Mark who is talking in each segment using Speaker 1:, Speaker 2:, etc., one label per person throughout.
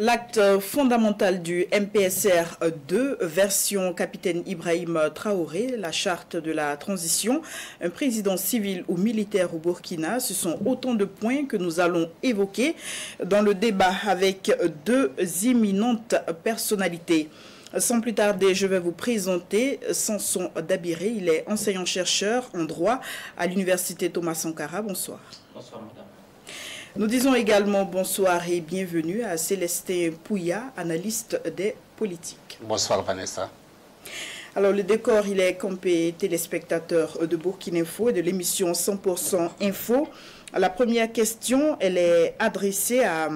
Speaker 1: L'acte fondamental du MPSR 2, version capitaine Ibrahim Traoré, la charte de la transition, un président civil ou militaire au Burkina, ce sont autant de points que nous allons évoquer dans le débat avec deux éminentes personnalités. Sans plus tarder, je vais vous présenter Samson Dabiré. Il est enseignant-chercheur en droit à l'université Thomas Sankara. Bonsoir.
Speaker 2: Bonsoir, madame.
Speaker 1: Nous disons également bonsoir et bienvenue à Célestin Pouya, analyste des politiques.
Speaker 3: Bonsoir Vanessa.
Speaker 1: Alors le décor, il est campé téléspectateurs de Burkina Info et de l'émission 100% Info. La première question, elle est adressée à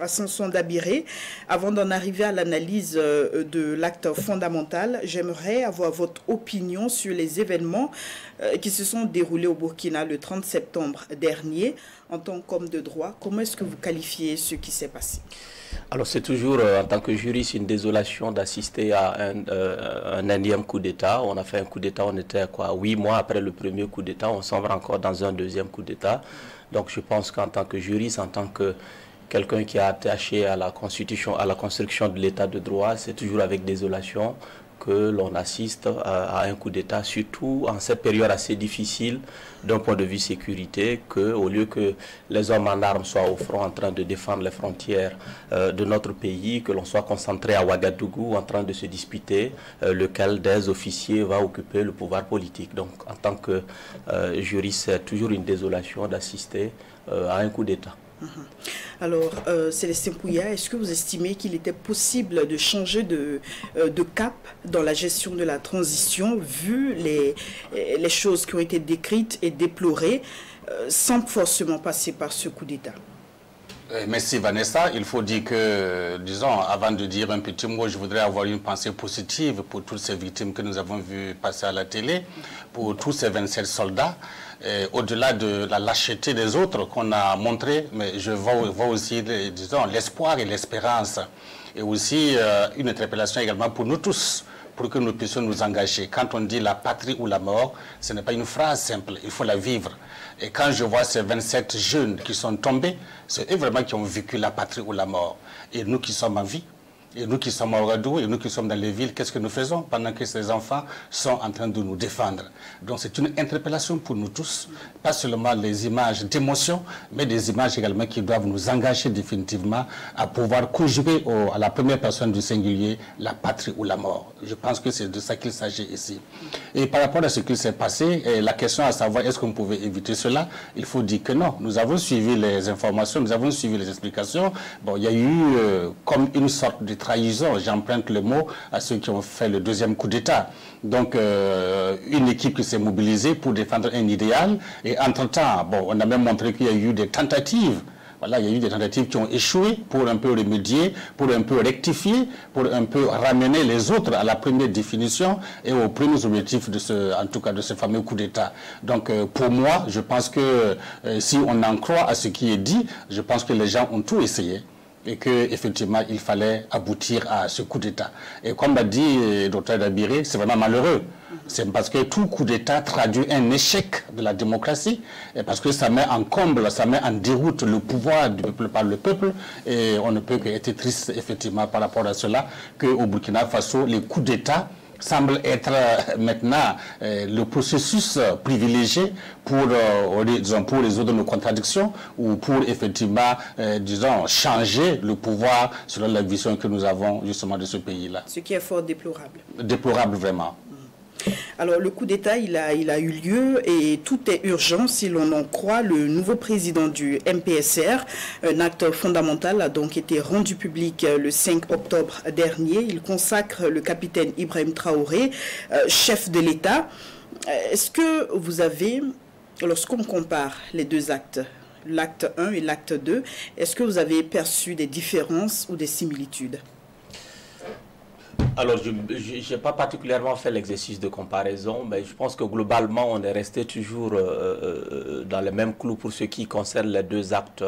Speaker 1: Samson Dabiré. Avant d'en arriver à l'analyse de l'acte fondamental, j'aimerais avoir votre opinion sur les événements qui se sont déroulés au Burkina le 30 septembre dernier. En tant qu'homme de droit, comment est-ce que vous qualifiez ce qui s'est passé?
Speaker 2: Alors c'est toujours, en tant que juriste, une désolation d'assister à un énième coup d'État. On a fait un coup d'État, on était quoi, 8 mois après le premier coup d'État, on s'en va encore dans un deuxième coup d'État. Donc je pense qu'en tant que juriste, en tant que quelqu'un qui est attaché à la Constitution, à la construction de l'État de droit, c'est toujours avec désolation que l'on assiste à un coup d'État, surtout en cette période assez difficile d'un point de vue sécurité, qu'au lieu que les hommes en armes soient au front en train de défendre les frontières de notre pays, que l'on soit concentré à Ouagadougou en train de se disputer lequel des officiers va occuper le pouvoir politique. Donc en tant que juriste, c'est toujours une désolation d'assister à un coup d'État.
Speaker 1: Alors, Célestin Pouya, est-ce que vous estimez qu'il était possible de changer de cap dans la gestion de la transition, vu les choses qui ont été décrites et déplorées, sans forcément passer par ce coup d'État?
Speaker 3: Merci Vanessa. Il faut dire que, disons, avant de dire un petit mot, je voudrais avoir une pensée positive pour toutes ces victimes que nous avons vues passer à la télé, pour tous ces 27 soldats. Au-delà de la lâcheté des autres qu'on a montré, mais je vois aussi, disons, l'espoir et l'espérance. Et aussi une interpellation également pour nous tous, pour que nous puissions nous engager. Quand on dit la patrie ou la mort, ce n'est pas une phrase simple, il faut la vivre. Et quand je vois ces 27 jeunes qui sont tombés, c'est eux vraiment qui ont vécu la patrie ou la mort. Et nous qui sommes en vie, et nous qui sommes à Ouagadougou, et nous qui sommes dans les villes, qu'est-ce que nous faisons pendant que ces enfants sont en train de nous défendre? Donc c'est une interpellation pour nous tous, pas seulement les images d'émotion, mais des images également qui doivent nous engager définitivement à pouvoir conjuguer à la première personne du singulier la patrie ou la mort. Je pense que c'est de ça qu'il s'agit ici. Et par rapport à ce qui s'est passé, la question à savoir est-ce qu'on pouvait éviter cela, il faut dire que non. Nous avons suivi les informations, nous avons suivi les explications. Bon, il y a eu comme une sorte de trahison, j'emprunte le mot, à ceux qui ont fait le deuxième coup d'État. Donc, une équipe qui s'est mobilisée pour défendre un idéal. Et entre-temps, bon, on a même montré qu'il y a eu des tentatives. Voilà, il y a eu des tentatives qui ont échoué pour un peu remédier, pour un peu rectifier, pour un peu ramener les autres à la première définition et aux premiers objectifs de en tout cas de ce fameux coup d'État. Donc, pour moi, je pense que si on en croit à ce qui est dit, je pense que les gens ont tout essayé. Et qu'effectivement, il fallait aboutir à ce coup d'État. Et comme l'a dit le docteur Dabiré, c'est vraiment malheureux. C'est parce que tout coup d'État traduit un échec de la démocratie, et parce que ça met en comble, ça met en déroute le pouvoir du peuple par le peuple, et on ne peut qu'être triste, effectivement, par rapport à cela, qu'au Burkina Faso, les coups d'État semble être maintenant le processus privilégié pour, disons, pour résoudre nos contradictions ou pour effectivement, disons, changer le pouvoir selon la vision que nous avons justement de ce pays-là.
Speaker 1: Ce qui est fort déplorable.
Speaker 3: Déplorable vraiment.
Speaker 1: Alors le coup d'État, il a eu lieu et tout est urgent si l'on en croit le nouveau président du MPSR. Un acte fondamental a donc été rendu public le 5 octobre dernier. Il consacre le capitaine Ibrahim Traoré, chef de l'État. Est-ce que vous avez, lorsqu'on compare les deux actes, l'acte 1 et l'acte 2, est-ce que vous avez perçu des différences ou des similitudes ?
Speaker 2: Alors, je n'ai pas particulièrement fait l'exercice de comparaison, mais je pense que globalement, on est resté toujours dans le même clou pour ce qui concerne les deux actes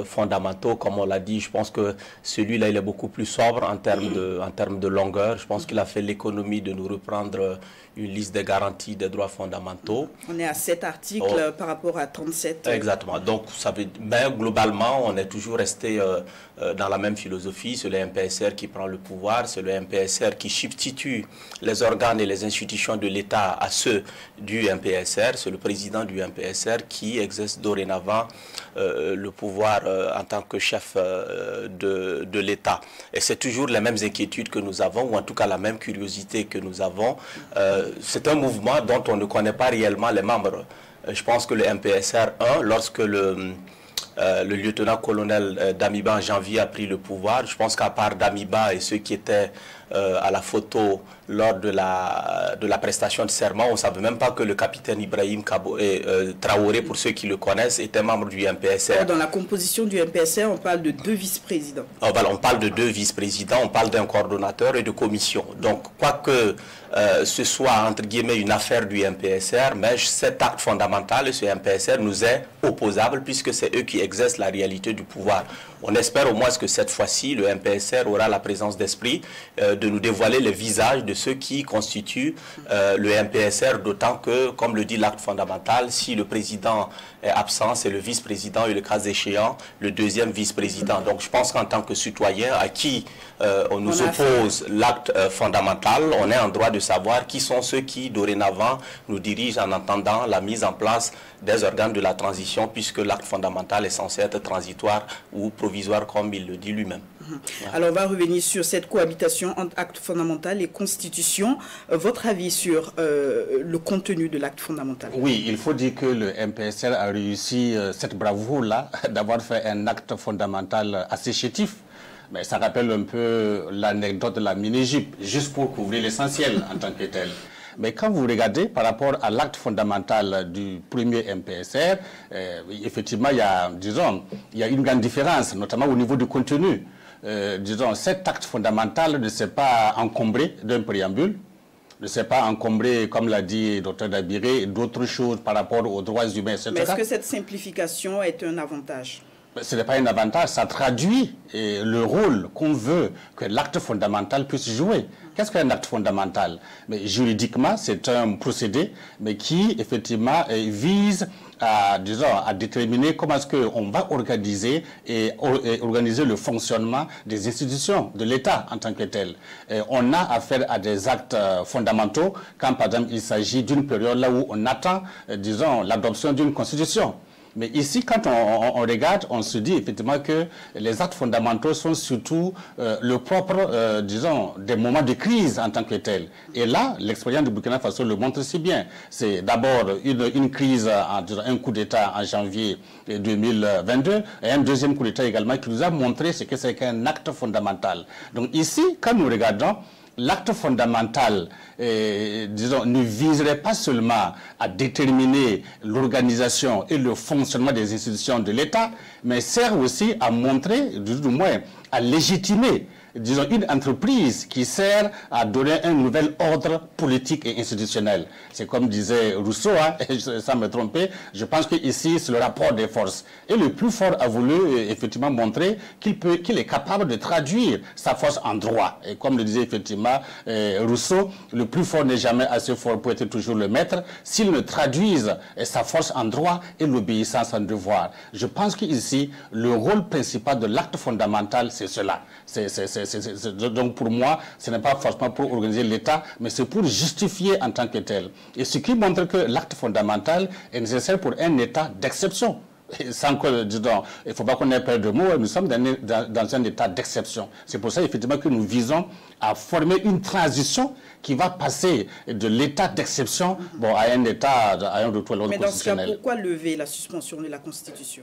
Speaker 2: fondamentaux, comme on l'a dit. Je pense que celui-là, il est beaucoup plus sobre en termes de longueur. Je pense qu'il a fait l'économie de nous reprendre une liste des garanties des droits fondamentaux.
Speaker 1: On est à 7 articles par rapport à 37.
Speaker 2: Exactement. Donc, globalement, on est toujours resté dans la même philosophie. C'est le MPSR qui prend le pouvoir, c'est le MPSR qui substitue les organes et les institutions de l'État à ceux du MPSR. C'est le président du MPSR qui exerce dorénavant le pouvoir en tant que chef de l'État. Et c'est toujours les mêmes inquiétudes que nous avons, ou en tout cas la même curiosité que nous avons. C'est un mouvement dont on ne connaît pas réellement les membres. Je pense que le MPSR 1, lorsque le lieutenant-colonel Damiba en janvier a pris le pouvoir, je pense qu'à part Damiba et ceux qui étaient à la photo lors de la prestation de serment, on ne savait même pas que le capitaine Ibrahim Traoré, pour ceux qui le connaissent, était membre du MPSR.
Speaker 1: Dans la composition du MPSR, on parle de 2 vice-présidents.
Speaker 2: Voilà, on parle de 2 vice-présidents, on parle d'un coordonnateur et de commission. Donc, quoique ce soit, entre guillemets, une affaire du MPSR, mais cet acte fondamental, ce MPSR, nous est opposable puisque c'est eux qui exercent la réalité du pouvoir. On espère au moins que cette fois-ci, le MPSR aura la présence d'esprit de nous dévoiler les visages de ceux qui constituent le MPSR, d'autant que, comme le dit l'acte fondamental, si le président est absent, c'est le vice-président et le cas échéant, le 2e vice-président. Donc je pense qu'en tant que citoyen à qui on nous oppose l'acte fondamental, on est en droit de savoir qui sont ceux qui, dorénavant, nous dirigent en attendant la mise en place des organes de la transition, puisque l'acte fondamental est censé être transitoire ou provisoire, comme il le dit lui-même.
Speaker 1: Alors, on va revenir sur cette cohabitation entre acte fondamental et constitution. Votre avis sur le contenu de l'acte fondamental?
Speaker 3: Oui, il faut dire que le MPSR a réussi cette bravoure-là d'avoir fait un acte fondamental assez chétif. Mais ça rappelle un peu l'anecdote de la mini-jupe, juste pour couvrir l'essentiel en tant que tel. Mais quand vous regardez par rapport à l'acte fondamental du premier MPSR, effectivement, il y a une grande différence, notamment au niveau du contenu. Cet acte fondamental ne s'est pas encombré d'un préambule, ne s'est pas encombré, comme l'a dit le Dr Dabiré, d'autres choses par rapport aux droits humains, etc.
Speaker 1: Mais est-ce que cette simplification est un avantage?
Speaker 3: Ce n'est pas un avantage, ça traduit le rôle qu'on veut que l'acte fondamental puisse jouer. Qu'est-ce qu'un acte fondamental? Mais juridiquement, c'est un procédé, mais qui effectivement vise à déterminer comment est-ce qu'on va organiser organiser le fonctionnement des institutions de l'État en tant que tel. On a affaire à des actes fondamentaux quand, par exemple, il s'agit d'une période là où on attend, l'adoption d'une constitution. Mais ici, quand on regarde, on se dit effectivement que les actes fondamentaux sont surtout le propre, des moments de crise en tant que tel. Et là, l'expérience du Burkina Faso le montre si bien. C'est d'abord une crise, un coup d'État en janvier 2022, et un deuxième coup d'État également qui nous a montré ce que c'est qu'un acte fondamental. Donc ici, quand nous regardons, l'acte fondamental, ne viserait pas seulement à déterminer l'organisation et le fonctionnement des institutions de l'État, mais sert aussi à montrer, du moins, à légitimer, une entreprise qui sert à donner un nouvel ordre politique et institutionnel. C'est comme disait Rousseau, sans me tromper, je pense qu'ici, c'est le rapport des forces. Et le plus fort a voulu effectivement montrer qu'il est capable de traduire sa force en droit. Et comme le disait effectivement Rousseau, le plus fort n'est jamais assez fort pour être toujours le maître, s'il ne traduise sa force en droit et l'obéissance en devoir. Je pense qu'ici, le rôle principal de l'acte fondamental, c'est cela. Donc pour moi, ce n'est pas forcément pour organiser l'État, mais c'est pour justifier en tant que tel. Et ce qui montre que l'acte fondamental est nécessaire pour un État d'exception. Sans que, il ne faut pas qu'on ait peur de mots, nous sommes dans un état d'exception. C'est pour ça, effectivement, que nous visons à former une transition qui va passer de l'état d'exception à un état, à un retour à l'ordre constitutionnel.
Speaker 1: Mais dans ce cas, pourquoi lever la suspension de la Constitution?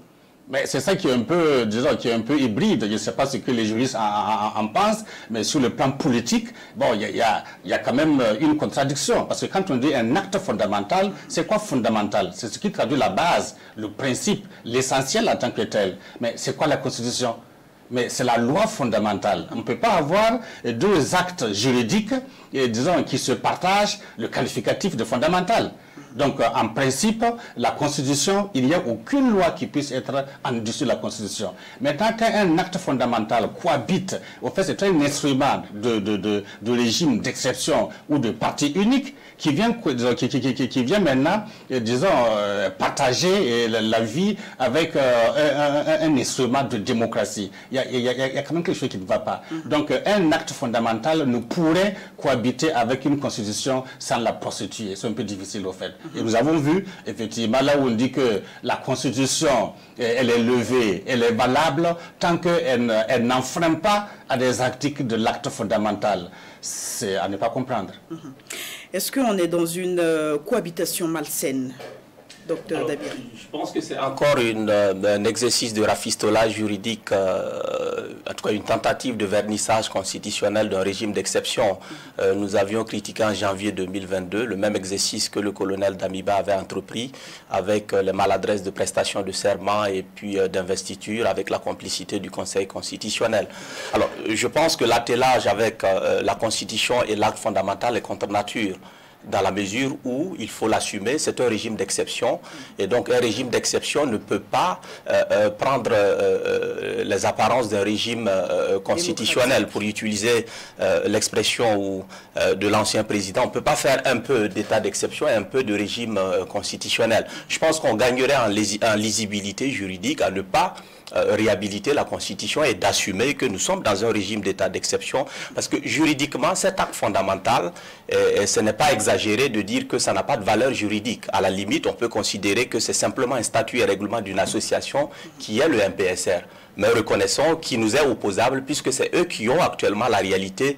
Speaker 3: Mais c'est ça qui est un peu, qui est un peu hybride. Je ne sais pas ce que les juristes en pensent, mais sur le plan politique, il y a quand même une contradiction. Parce que quand on dit un acte fondamental, c'est quoi fondamental? C'est ce qui traduit la base, le principe, l'essentiel en tant que tel. Mais c'est quoi la Constitution? Mais c'est la loi fondamentale. On ne peut pas avoir deux actes juridiques, qui se partagent le qualificatif de fondamental. Donc, en principe, la Constitution, il n'y a aucune loi qui puisse être en dessous de la Constitution. Maintenant, quand un acte fondamental cohabite, au fait, c'est un instrument de régime d'exception ou de parti unique qui vient maintenant, disons, partager la vie avec un instrument de démocratie. Il y a quand même quelque chose qui ne va pas. Donc, un acte fondamental ne pourrait cohabiter avec une constitution sans la prostituer. C'est un peu difficile, au fait. Et nous avons vu, effectivement, là où on dit que la constitution, elle est levée, elle est valable, tant qu'elle n'enfreint pas à des articles de l'acte fondamental. C'est à ne pas comprendre.
Speaker 1: Est-ce qu'on est dans une cohabitation malsaine, docteur Dabiri?
Speaker 2: Je pense que c'est encore un exercice de rafistolage juridique, en tout cas une tentative de vernissage constitutionnel d'un régime d'exception. Nous avions critiqué en janvier 2022 le même exercice que le colonel Damiba avait entrepris avec les maladresses de prestation de serment et puis d'investiture avec la complicité du Conseil constitutionnel. Alors, je pense que l'attelage avec la Constitution et l'acte fondamental est contre nature, dans la mesure où, il faut l'assumer, c'est un régime d'exception. Et donc, un régime d'exception ne peut pas prendre les apparences d'un régime constitutionnel, pour utiliser l'expression de l'ancien président. On ne peut pas faire un peu d'état d'exception et un peu de régime constitutionnel. Je pense qu'on gagnerait en lisibilité juridique à ne pas réhabiliter la Constitution et d'assumer que nous sommes dans un régime d'état d'exception, parce que juridiquement, cet acte fondamental, ce n'est pas exagéré de dire que ça n'a pas de valeur juridique. À la limite, on peut considérer que c'est simplement un statut et règlement d'une association qui est le MPSR. Mais reconnaissons qu'il nous est opposable puisque c'est eux qui ont actuellement la réalité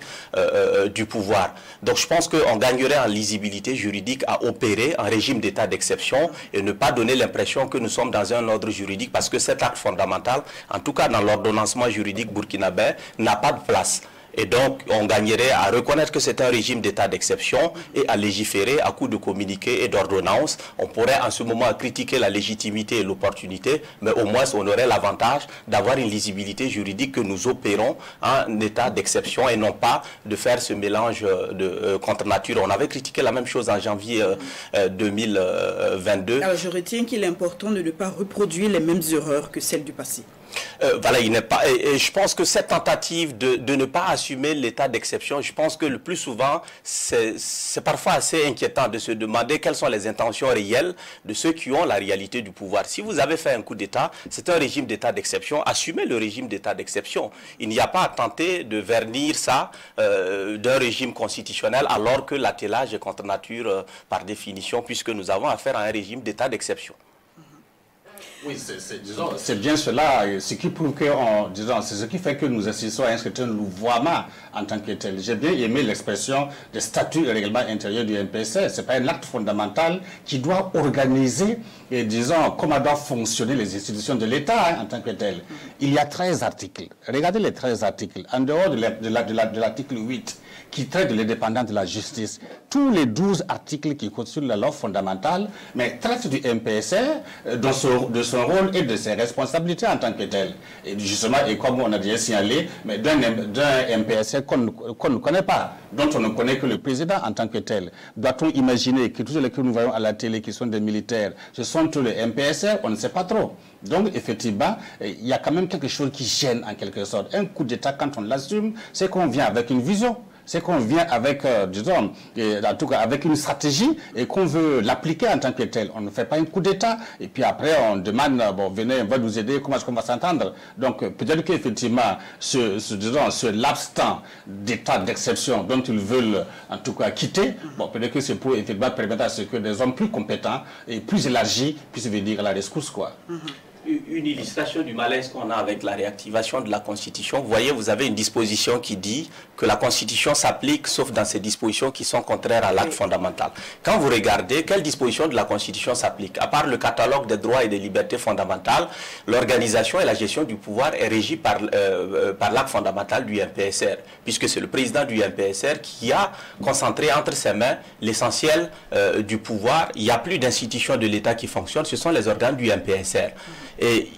Speaker 2: du pouvoir. Donc je pense qu'on gagnerait en lisibilité juridique à opérer un régime d'état d'exception et ne pas donner l'impression que nous sommes dans un ordre juridique, parce que cet acte fondamental, en tout cas dans l'ordonnancement juridique burkinabé, n'a pas de place. Et donc, on gagnerait à reconnaître que c'est un régime d'état d'exception et à légiférer à coup de communiqués et d'ordonnances. On pourrait en ce moment critiquer la légitimité et l'opportunité, mais au moins on aurait l'avantage d'avoir une lisibilité juridique que nous opérons en état d'exception et non pas de faire ce mélange de contre nature. On avait critiqué la même chose en janvier 2022.
Speaker 1: Alors je retiens qu'il est important de ne pas reproduire les mêmes erreurs que celles du passé.
Speaker 2: Voilà, il n'est pas. Et je pense que cette tentative de ne pas assumer l'état d'exception, je pense que le plus souvent, c'est parfois assez inquiétant de se demander quelles sont les intentions réelles de ceux qui ont la réalité du pouvoir. Si vous avez fait un coup d'État, c'est un régime d'état d'exception, assumez le régime d'état d'exception. Il n'y a pas à tenter de vernir ça d'un régime constitutionnel alors que l'attelage est contre nature par définition, puisque nous avons affaire à un régime d'état d'exception.
Speaker 3: Oui, c'est bien cela, ce qui prouve que, c'est ce qui fait que nous assistons à un certain louvoiement en tant que tel. J'ai bien aimé l'expression de statut et règlement intérieur du MPSR. Ce n'est pas un acte fondamental qui doit organiser, et disons, comment doivent fonctionner les institutions de l'État en tant que tel. Il y a 13 articles. Regardez les 13 articles. En dehors de l'article 8, qui traite de l'indépendance de la justice, tous les 12 articles qui constituent la loi fondamentale, mais traitent du MPSR, de son rôle et de ses responsabilités en tant que tel. Et justement, et comme on a déjà signalé, mais d'un MPSR qu'on ne connaît pas, dont on ne connaît que le président en tant que tel. Doit-on imaginer que tous ceux que nous voyons à la télé qui sont des militaires, ce sont tous les MPSR? On ne sait pas trop. Donc, effectivement, il y a quand même quelque chose qui gêne en quelque sorte. Un coup d'État, quand on l'assume, c'est qu'on vient avec une vision. C'est qu'on vient avec, disons, en tout cas avec une stratégie et qu'on veut l'appliquer en tant que tel. On ne fait pas un coup d'État et puis après on demande, bon, venez, on va nous aider, comment est-ce qu'on va s'entendre? Donc peut-être qu'effectivement, ce laps temps d'état d'exception dont ils veulent en tout cas quitter, bon, peut-être que c'est pour effectivement permettre à ce que des hommes plus compétents et plus élargis puissent venir à la rescousse, quoi.
Speaker 2: Une illustration du malaise qu'on a avec la réactivation de la Constitution. Vous voyez, vous avez une disposition qui dit que la Constitution s'applique sauf dans ces dispositions qui sont contraires à l'acte fondamental. Quand vous regardez, quelles dispositions de la Constitution s'appliquent? À part le catalogue des droits et des libertés fondamentales, l'organisation et la gestion du pouvoir est régie par l'acte fondamental du MPSR, puisque c'est le président du MPSR qui a concentré entre ses mains l'essentiel du pouvoir. Il n'y a plus d'institutions de l'État qui fonctionnent, ce sont les organes du MPSR. Et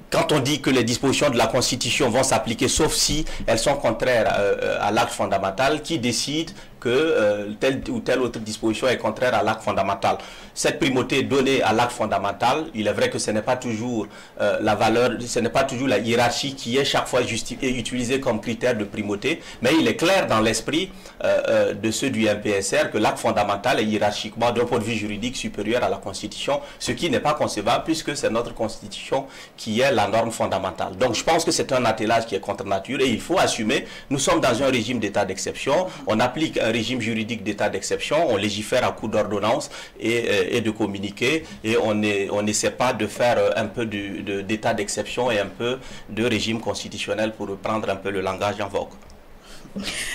Speaker 2: quand on dit que les dispositions de la Constitution vont s'appliquer, sauf si elles sont contraires à l'acte fondamental, qui décide que telle ou telle autre disposition est contraire à l'acte fondamental. Cette primauté donnée à l'acte fondamental, il est vrai que ce n'est pas toujours la valeur, ce n'est pas toujours la hiérarchie qui est chaque fois utilisée comme critère de primauté, mais il est clair dans l'esprit de ceux du MPSR que l'acte fondamental est hiérarchiquement, d'un point de vue juridique, supérieur à la Constitution, ce qui n'est pas concevable puisque c'est notre Constitution qui est la norme fondamentale. Donc je pense que c'est un attelage qui est contre nature et il faut assumer. Nous sommes dans un régime d'état d'exception, on applique un régime juridique d'état d'exception, on légifère à coup d'ordonnance et de communiqué, et on n'essaie pas de faire un peu d'état d'exception et un peu de régime constitutionnel, pour reprendre un peu le langage en vogue.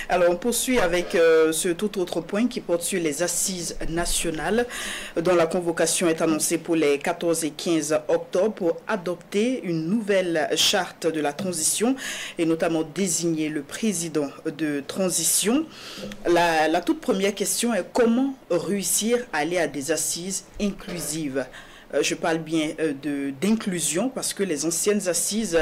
Speaker 1: Alors, on poursuit avec ce tout autre point qui porte sur les assises nationales, dont la convocation est annoncée pour les 14 et 15 octobre pour adopter une nouvelle charte de la transition et notamment désigner le président de transition. La toute première question est comment réussir à aller à des assises inclusives. Je parle bien d'inclusion parce que les anciennes assises,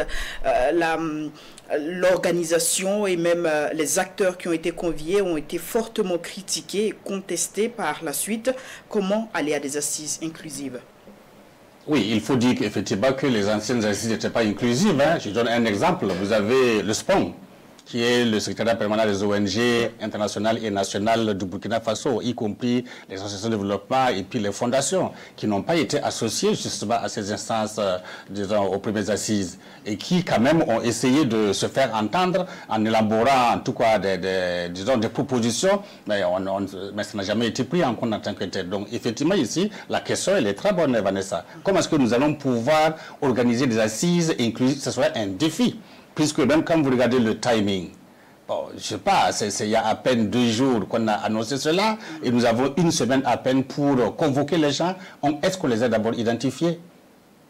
Speaker 1: l'organisation et même les acteurs qui ont été conviés ont été fortement critiqués et contestés par la suite. Comment aller à des assises inclusives?
Speaker 3: Oui, il faut dire qu'effectivement que les anciennes assises n'étaient pas inclusives. Hein. Je donne un exemple. Vous avez le SPON, qui est le secrétariat permanent des ONG internationales et nationales du Burkina Faso, y compris les associations de développement et puis les fondations, qui n'ont pas été associées justement à ces instances, disons, aux premières assises, et qui quand même ont essayé de se faire entendre en élaborant en tout cas disons, des propositions, mais ça n'a jamais été pris en compte en tant que tel. Donc effectivement ici, la question elle est très bonne, Vanessa. Comment est-ce que nous allons pouvoir organiser des assises inclusives? Ce serait un défi. Puisque même quand vous regardez le timing, bon, je ne sais pas, il y a à peine 2 jours qu'on a annoncé cela, et nous avons 1 semaine à peine pour convoquer les gens. Est-ce qu'on les a d'abord identifiés?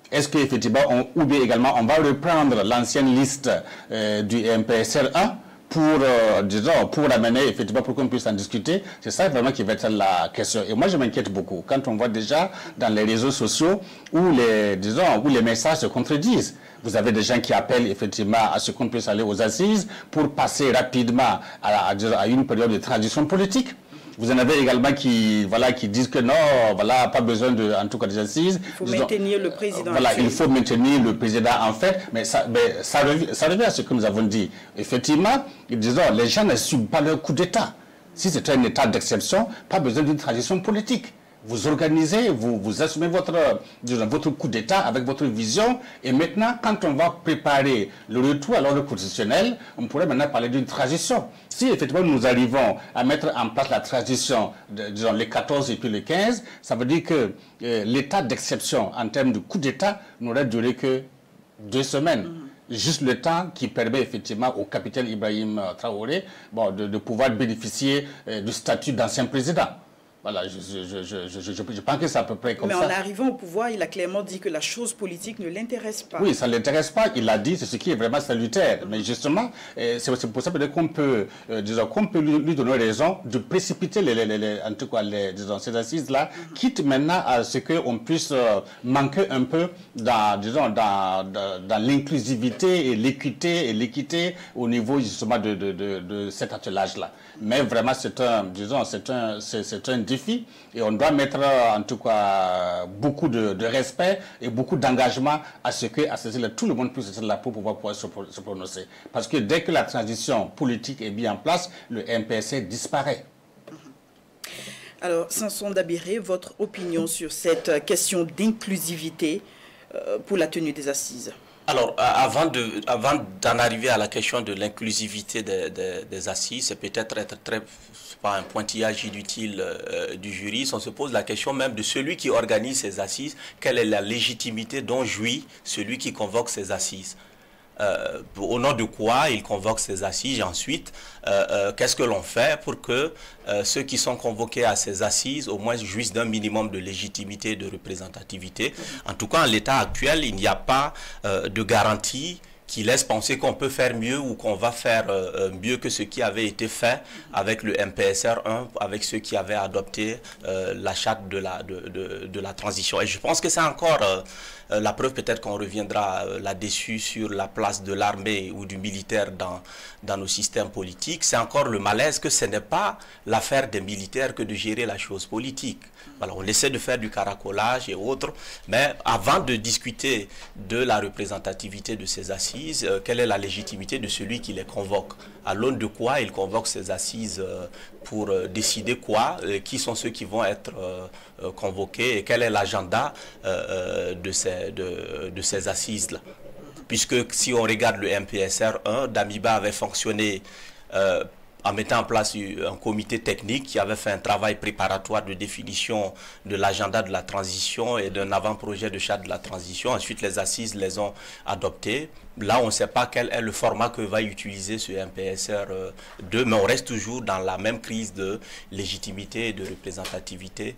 Speaker 3: Est-ce qu'effectivement, ou bien également, on va reprendre l'ancienne liste du MPSR 1 pour amener, effectivement, pour qu'on puisse en discuter? C'est ça vraiment qui va être la question. Et moi, je m'inquiète beaucoup quand on voit déjà dans les réseaux sociaux où les messages se contredisent. Vous avez des gens qui appellent effectivement à ce qu'on puisse aller aux assises pour passer rapidement à une période de transition politique. Vous en avez également qui disent que non, voilà, pas besoin en tout cas des assises.
Speaker 1: Il faut maintenir le président.
Speaker 3: Voilà, il faut maintenir le président en fait, mais ça revient à ce que nous avons dit. Effectivement, disons, les gens ne subissent pas leur coup d'État. Si c'est un état d'exception, pas besoin d'une transition politique. Vous organisez, vous assumez votre coup d'État avec votre vision. Et maintenant, quand on va préparer le retour à l'ordre constitutionnel, on pourrait maintenant parler d'une transition. Si effectivement nous arrivons à mettre en place la transition, disons les 14 et puis les 15, ça veut dire que l'état d'exception en termes de coup d'État n'aurait duré que 2 semaines. Juste le temps qui permet effectivement au capitaine Ibrahim Traoré de pouvoir bénéficier du statut d'ancien président. Voilà, je pense que c'est à peu près comme ça.
Speaker 1: Mais en arrivant au pouvoir, il a clairement dit que la chose politique ne l'intéresse pas.
Speaker 3: Oui, ça ne l'intéresse pas, il l'a dit, c'est ce qui est vraiment salutaire. Mais justement, c'est pour ça qu'on peut, lui donner raison de précipiter en tout cas ces assises-là, quitte maintenant à ce qu'on puisse manquer un peu dans l'inclusivité et l'équité au niveau justement de cet attelage-là. Mais vraiment, c'est un défi et on doit mettre en tout cas beaucoup de respect et beaucoup d'engagement à ce que tout le monde puisse être là pour pouvoir se prononcer. Parce que dès que la transition politique est mise en place, le MPSR disparaît.
Speaker 1: Alors, Samson Dabiré, votre opinion sur cette question d'inclusivité pour la tenue des assises?
Speaker 2: Alors, avant d'en arriver à la question de l'inclusivité des assises, c'est peut-être pas un pointillage inutile du juriste. On se pose la question même de celui qui organise ces assises. Quelle est la légitimité dont jouit celui qui convoque ces assises? Au nom de quoi il convoque ces assises? Et ensuite, qu'est-ce que l'on fait pour que ceux qui sont convoqués à ces assises au moins jouissent d'un minimum de légitimité et de représentativité? En tout cas, en l'état actuel, il n'y a pas de garantie qui laisse penser qu'on peut faire mieux ou qu'on va faire mieux que ce qui avait été fait avec le MPSR 1, avec ceux qui avaient adopté la charte de la transition. Et je pense que c'est encore la preuve, peut-être qu'on reviendra là-dessus sur la place de l'armée ou du militaire dans nos systèmes politiques. C'est encore le malaise que ce n'est pas l'affaire des militaires que de gérer la chose politique. Voilà, on essaie de faire du caracolage et autres, mais avant de discuter de la représentativité de ces assises, quelle est la légitimité de celui qui les convoque? À l'aune de quoi il convoque ces assises pour décider quoi? Qui sont ceux qui vont être convoqués et quel est l'agenda de ces assises-là? Puisque si on regarde le MPSR 1, Damiba avait fonctionné en mettant en place un comité technique qui avait fait un travail préparatoire de définition de l'agenda de la transition et d'un avant-projet de charte de la transition. Ensuite, les assises les ont adoptés. Là, on ne sait pas quel est le format que va utiliser ce MPSR 2, mais on reste toujours dans la même crise de légitimité et de représentativité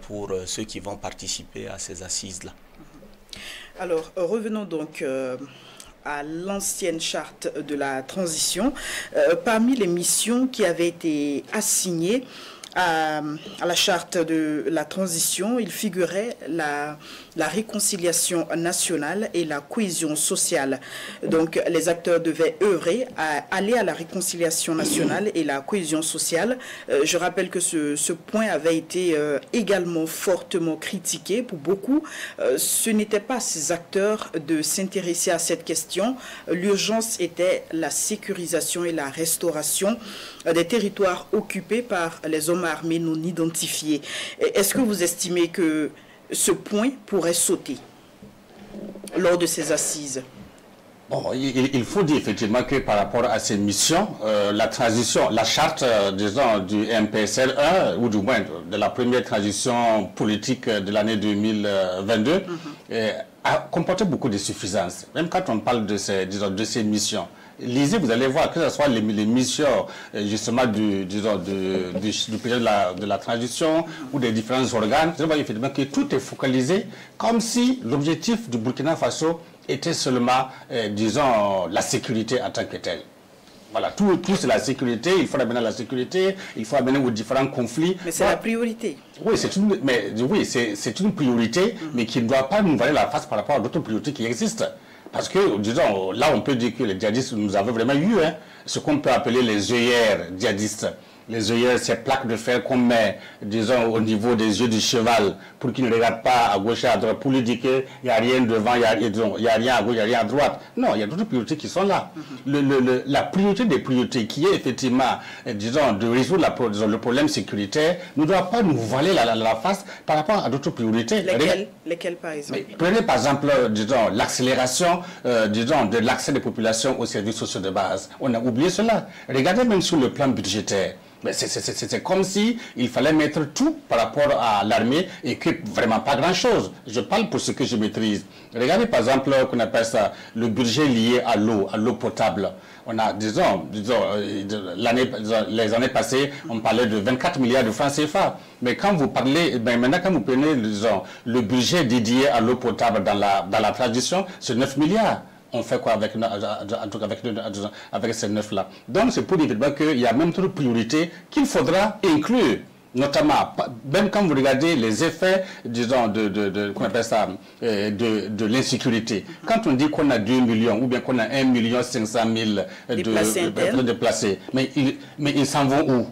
Speaker 2: pour ceux qui vont participer à ces assises-là.
Speaker 1: Alors, revenons donc à l'ancienne charte de la transition. Parmi les missions qui avaient été assignées à la charte de la transition, il figurait la réconciliation nationale et la cohésion sociale. Donc, les acteurs devaient œuvrer à aller à la réconciliation nationale et la cohésion sociale. Je rappelle que ce point avait été également fortement critiqué pour beaucoup. Ce n'était pas ces acteurs de s'intéresser à cette question. L'urgence était la sécurisation et la restauration des territoires occupés par les hommes armés non identifiés. Est-ce que vous estimez que ce point pourrait sauter lors de ces assises?
Speaker 3: Bon, il faut dire effectivement que par rapport à ces missions, la transition, la charte, disons, du MPSR 1, ou du moins de la première transition politique de l'année 2022, a comporté beaucoup de suffisances. Même quand on parle de ces, disons, de ces missions. Lisez, vous allez voir que ce soit les missions justement du président de la transition ou des différents organes, vous voyez effectivement que tout est focalisé comme si l'objectif du Burkina Faso était seulement, disons, la sécurité en tant que telle. Voilà, tout c'est la sécurité, il faut amener la sécurité, il faut amener aux différents conflits.
Speaker 1: Mais c'est la priorité.
Speaker 3: Oui, c'est une priorité, mais qui ne doit pas nous voiler la face par rapport à d'autres priorités qui existent. Parce que, disons, là on peut dire que les djihadistes nous avaient vraiment eu, ce qu'on peut appeler les œillères djihadistes. Les œillères, ces plaques de fer qu'on met, disons, au niveau des yeux du cheval, pour qu'il ne regarde pas à gauche et à droite, pour lui dire qu'il n'y a rien devant, il n'y a rien à gauche, il n'y a rien à droite. Non, il y a d'autres priorités qui sont là. La priorité des priorités, qui est effectivement, disons, de résoudre le problème sécuritaire, ne doit pas nous voiler la face par rapport à d'autres priorités.
Speaker 1: Lesquelles, par exemple?
Speaker 3: Prenez par exemple, disons, l'accélération, disons, de l'accès des populations aux services sociaux de base. On a oublié cela. Regardez même sur le plan budgétaire. C'est comme si il fallait mettre tout par rapport à l'armée et que vraiment pas grand-chose. Je parle pour ce que je maîtrise. Regardez par exemple qu'on appelle ça le budget lié à l'eau potable. On a, disons les années passées, on parlait de 24 milliards de francs CFA. Mais quand vous parlez, maintenant quand vous prenez, disons, le budget dédié à l'eau potable dans la transition, c'est 9 milliards. On fait quoi avec ces 9-là? Donc c'est pour dire qu'il y a même d'autres priorités qu'il faudra inclure. Notamment, même quand vous regardez les effets, disons, qu'on appelle ça, de l'insécurité. Quand on dit qu'on a 2 millions ou bien qu'on a 1 500 000 de déplacés, mais ils s'en vont où?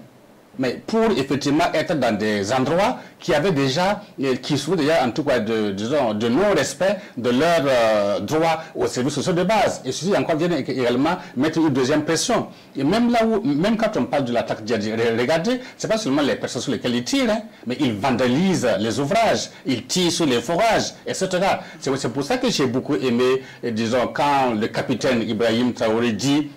Speaker 3: Mais pour effectivement être dans des endroits qui sont déjà en tout cas de non-respect de leurs droits aux services sociaux de base. Et ceci encore vient également mettre une deuxième pression. Et même là où, même quand on parle de l'attaque djihadiste, regardez, c'est pas seulement les personnes sur lesquelles ils tirent, mais ils vandalisent les ouvrages, ils tirent sur les forages, etc. C'est pour ça que j'ai beaucoup aimé, disons, quand le capitaine Ibrahim Traoré dit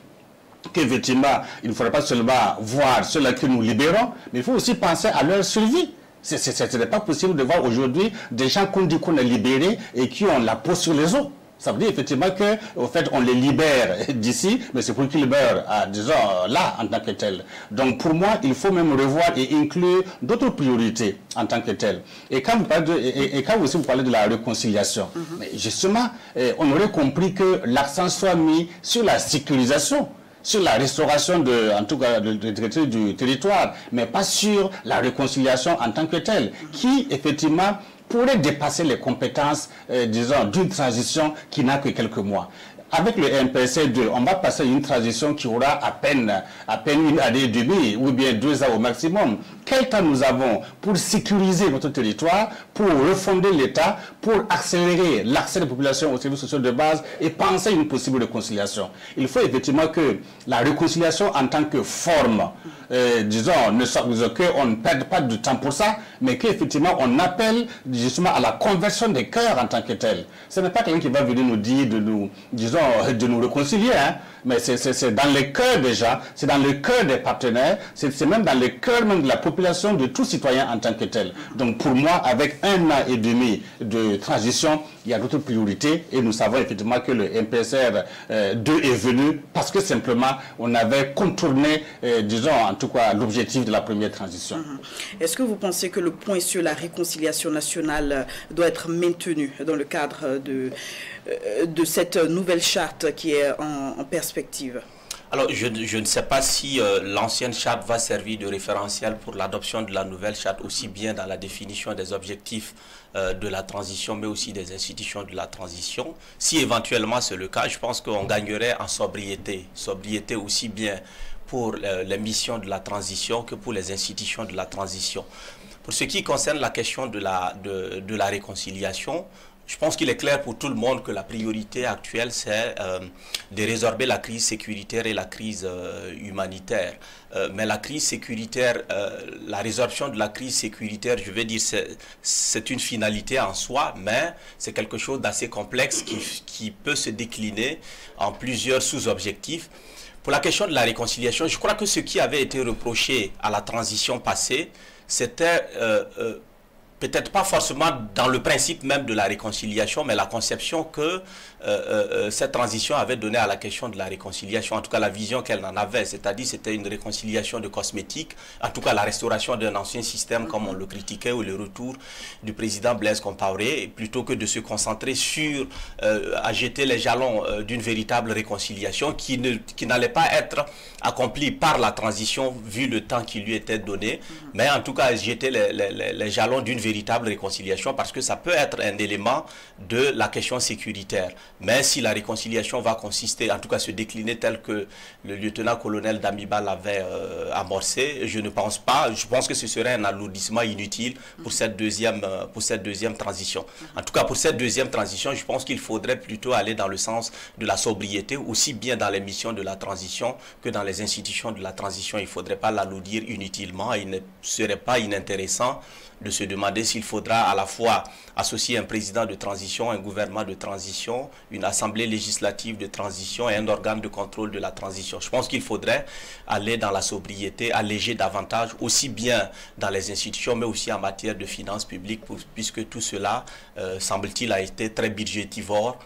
Speaker 3: qu'effectivement, il ne faudrait pas seulement voir ceux-là que nous libérons, mais il faut aussi penser à leur survie. Ce n'est pas possible de voir aujourd'hui des gens qu'on dit qu'on a libérés et qui ont la peau sur les os. Ça veut dire effectivement qu'au fait, on les libère d'ici, mais c'est pour qu'ils meurent, disons, là, en tant que tel. Donc, pour moi, il faut même revoir et inclure d'autres priorités en tant que tel. Et quand vous parlez quand aussi vous parlez de la réconciliation, mais justement, on aurait compris que l'accent soit mis sur la sécurisation, sur la restauration en tout cas du territoire, mais pas sur la réconciliation en tant que telle, qui effectivement pourrait dépasser les compétences, disons, d'une transition qui n'a que quelques mois. Avec le MPC 2, on va passer une transition qui aura à peine une année et demie, ou bien 2 ans au maximum. Quel temps nous avons pour sécuriser notre territoire, pour refonder l'État, pour accélérer l'accès des populations aux services sociaux de base et penser une possible réconciliation? Il faut effectivement que la réconciliation en tant que forme, disons, qu'on ne perde pas de temps pour ça, mais qu'effectivement on appelle justement à la conversion des cœurs en tant que tel. Ce n'est pas quelqu'un qui va venir nous dire de nous réconcilier, hein, mais c'est dans les cœurs des gens, c'est dans le cœur des partenaires, c'est même dans le cœur même de la population, de tout citoyen en tant que tel. Donc pour moi, avec 1 an et demi de transition, il y a d'autres priorités et nous savons effectivement que le MPSR 2 est venu parce que simplement on avait contourné, disons en tout cas, l'objectif de la première transition.
Speaker 1: Est-ce que vous pensez que le point sur la réconciliation nationale doit être maintenu dans le cadre de cette nouvelle charte qui est en perspective?
Speaker 2: Alors, je ne sais pas si l'ancienne charte va servir de référentiel pour l'adoption de la nouvelle charte, aussi bien dans la définition des objectifs de la transition, mais aussi des institutions de la transition. Si éventuellement c'est le cas, je pense qu'on gagnerait en sobriété. Sobriété aussi bien pour les missions de la transition que pour les institutions de la transition. Pour ce qui concerne la question de la réconciliation, je pense qu'il est clair pour tout le monde que la priorité actuelle, c'est de résorber la crise sécuritaire et la crise humanitaire. Mais la crise sécuritaire, la résorption de la crise sécuritaire, je veux dire, c'est une finalité en soi, mais c'est quelque chose d'assez complexe qui peut se décliner en plusieurs sous-objectifs. Pour la question de la réconciliation, je crois que ce qui avait été reproché à la transition passée, c'était peut-être pas forcément dans le principe même de la réconciliation, mais la conception que cette transition avait donnée à la question de la réconciliation, en tout cas la vision qu'elle en avait, c'est-à-dire c'était une réconciliation de cosmétique, en tout cas la restauration d'un ancien système comme on le critiquait, ou le retour du président Blaise Compaoré, plutôt que de se concentrer sur à jeter les jalons d'une véritable réconciliation qui n'allait pas être accomplie par la transition vu le temps qui lui était donné, mais en tout cas jeter les jalons d'une véritable réconciliation, parce que ça peut être un élément de la question sécuritaire. Mais si la réconciliation va consister, en tout cas se décliner tel que le lieutenant-colonel Damiba l'avait amorcé, je ne pense pas. Je pense que ce serait un alourdissement inutile pour cette deuxième transition. En tout cas, pour cette deuxième transition, je pense qu'il faudrait plutôt aller dans le sens de la sobriété, aussi bien dans les missions de la transition que dans les institutions de la transition. Il ne faudrait pas l'alourdir inutilement. Il ne serait pas inintéressant de se demander s'il faudra à la fois associer un président de transition, un gouvernement de transition, une assemblée législative de transition et un organe de contrôle de la transition. Je pense qu'il faudrait aller dans la sobriété, alléger davantage, aussi bien dans les institutions, mais aussi en matière de finances publiques, puisque tout cela, semble-t-il, a été très budgétivore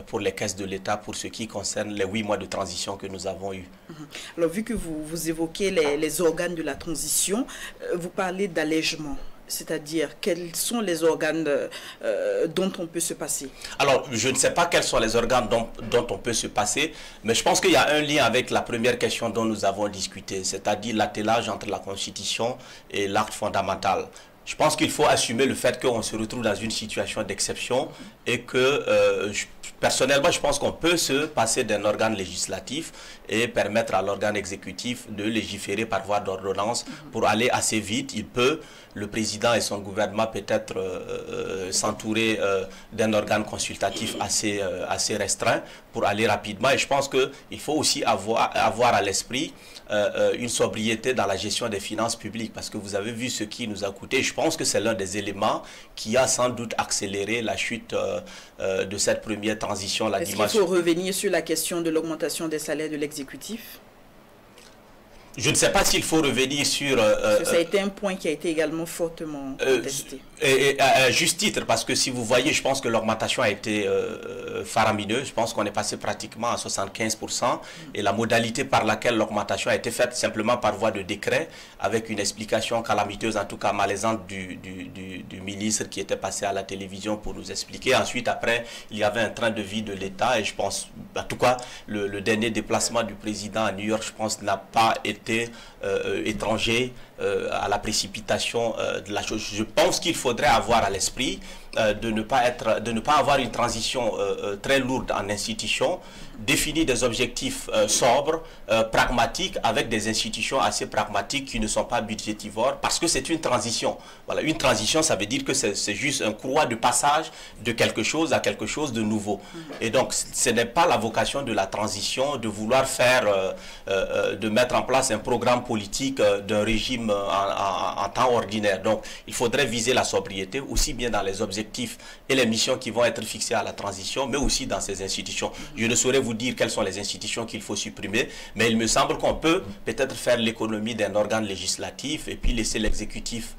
Speaker 2: pour les caisses de l'État pour ce qui concerne les 8 mois de transition que nous avons eus.
Speaker 1: Alors, vu que vous évoquez les organes de la transition, vous parlez d'allègement. C'est-à-dire, quels sont les organes dont on peut se passer? Alors,
Speaker 2: je ne sais pas quels sont les organes dont on peut se passer, mais je pense qu'il y a un lien avec la première question dont nous avons discuté, c'est-à-dire l'attelage entre la Constitution et l'acte fondamental. Je pense qu'il faut assumer le fait qu'on se retrouve dans une situation d'exception et que, personnellement, je pense qu'on peut se passer d'un organe législatif et permettre à l'organe exécutif de légiférer par voie d'ordonnance pour aller assez vite. Le président et son gouvernement peut-être s'entourer d'un organe consultatif assez restreint pour aller rapidement. Et je pense qu'il faut aussi avoir à l'esprit une sobriété dans la gestion des finances publiques, parce que vous avez vu ce qui nous a coûté. Je pense que c'est l'un des éléments qui a sans doute accéléré la chute de cette première transition.
Speaker 1: Est-ce qu'il faut revenir sur la question de l'augmentation des salaires de l'exécutif?
Speaker 2: Je ne sais pas s'il faut revenir sur...
Speaker 1: ça a été un point qui a été également fortement contesté.
Speaker 2: Et à juste titre, parce que si vous voyez, je pense que l'augmentation a été faramineuse. Je pense qu'on est passé pratiquement à 75%. Et la modalité par laquelle l'augmentation a été faite, simplement par voie de décret, avec une explication calamiteuse, en tout cas malaisante du ministre qui était passé à la télévision pour nous expliquer. Ensuite, après, il y avait un train de vie de l'État. Et je pense, en tout cas, le dernier déplacement du président à New York, je pense, n'a pas été étranger à la précipitation de la chose. Je pense qu'il faudrait avoir à l'esprit de ne pas avoir une transition très lourde en institution, définir des objectifs sobres, pragmatiques, avec des institutions assez pragmatiques qui ne sont pas budgétivores, parce que c'est une transition. Voilà, une transition, ça veut dire que c'est juste un courroie de passage de quelque chose à quelque chose de nouveau. Et donc, ce n'est pas la vocation de la transition de vouloir faire, de mettre en place un programme politique d'un régime en temps ordinaire. Donc, il faudrait viser la sobriété, aussi bien dans les objectifs et les missions qui vont être fixées à la transition, mais aussi dans ces institutions. Je ne saurais vous dire quelles sont les institutions qu'il faut supprimer, mais il me semble qu'on peut peut-être faire l'économie d'un organe législatif et puis laisser l'exécutif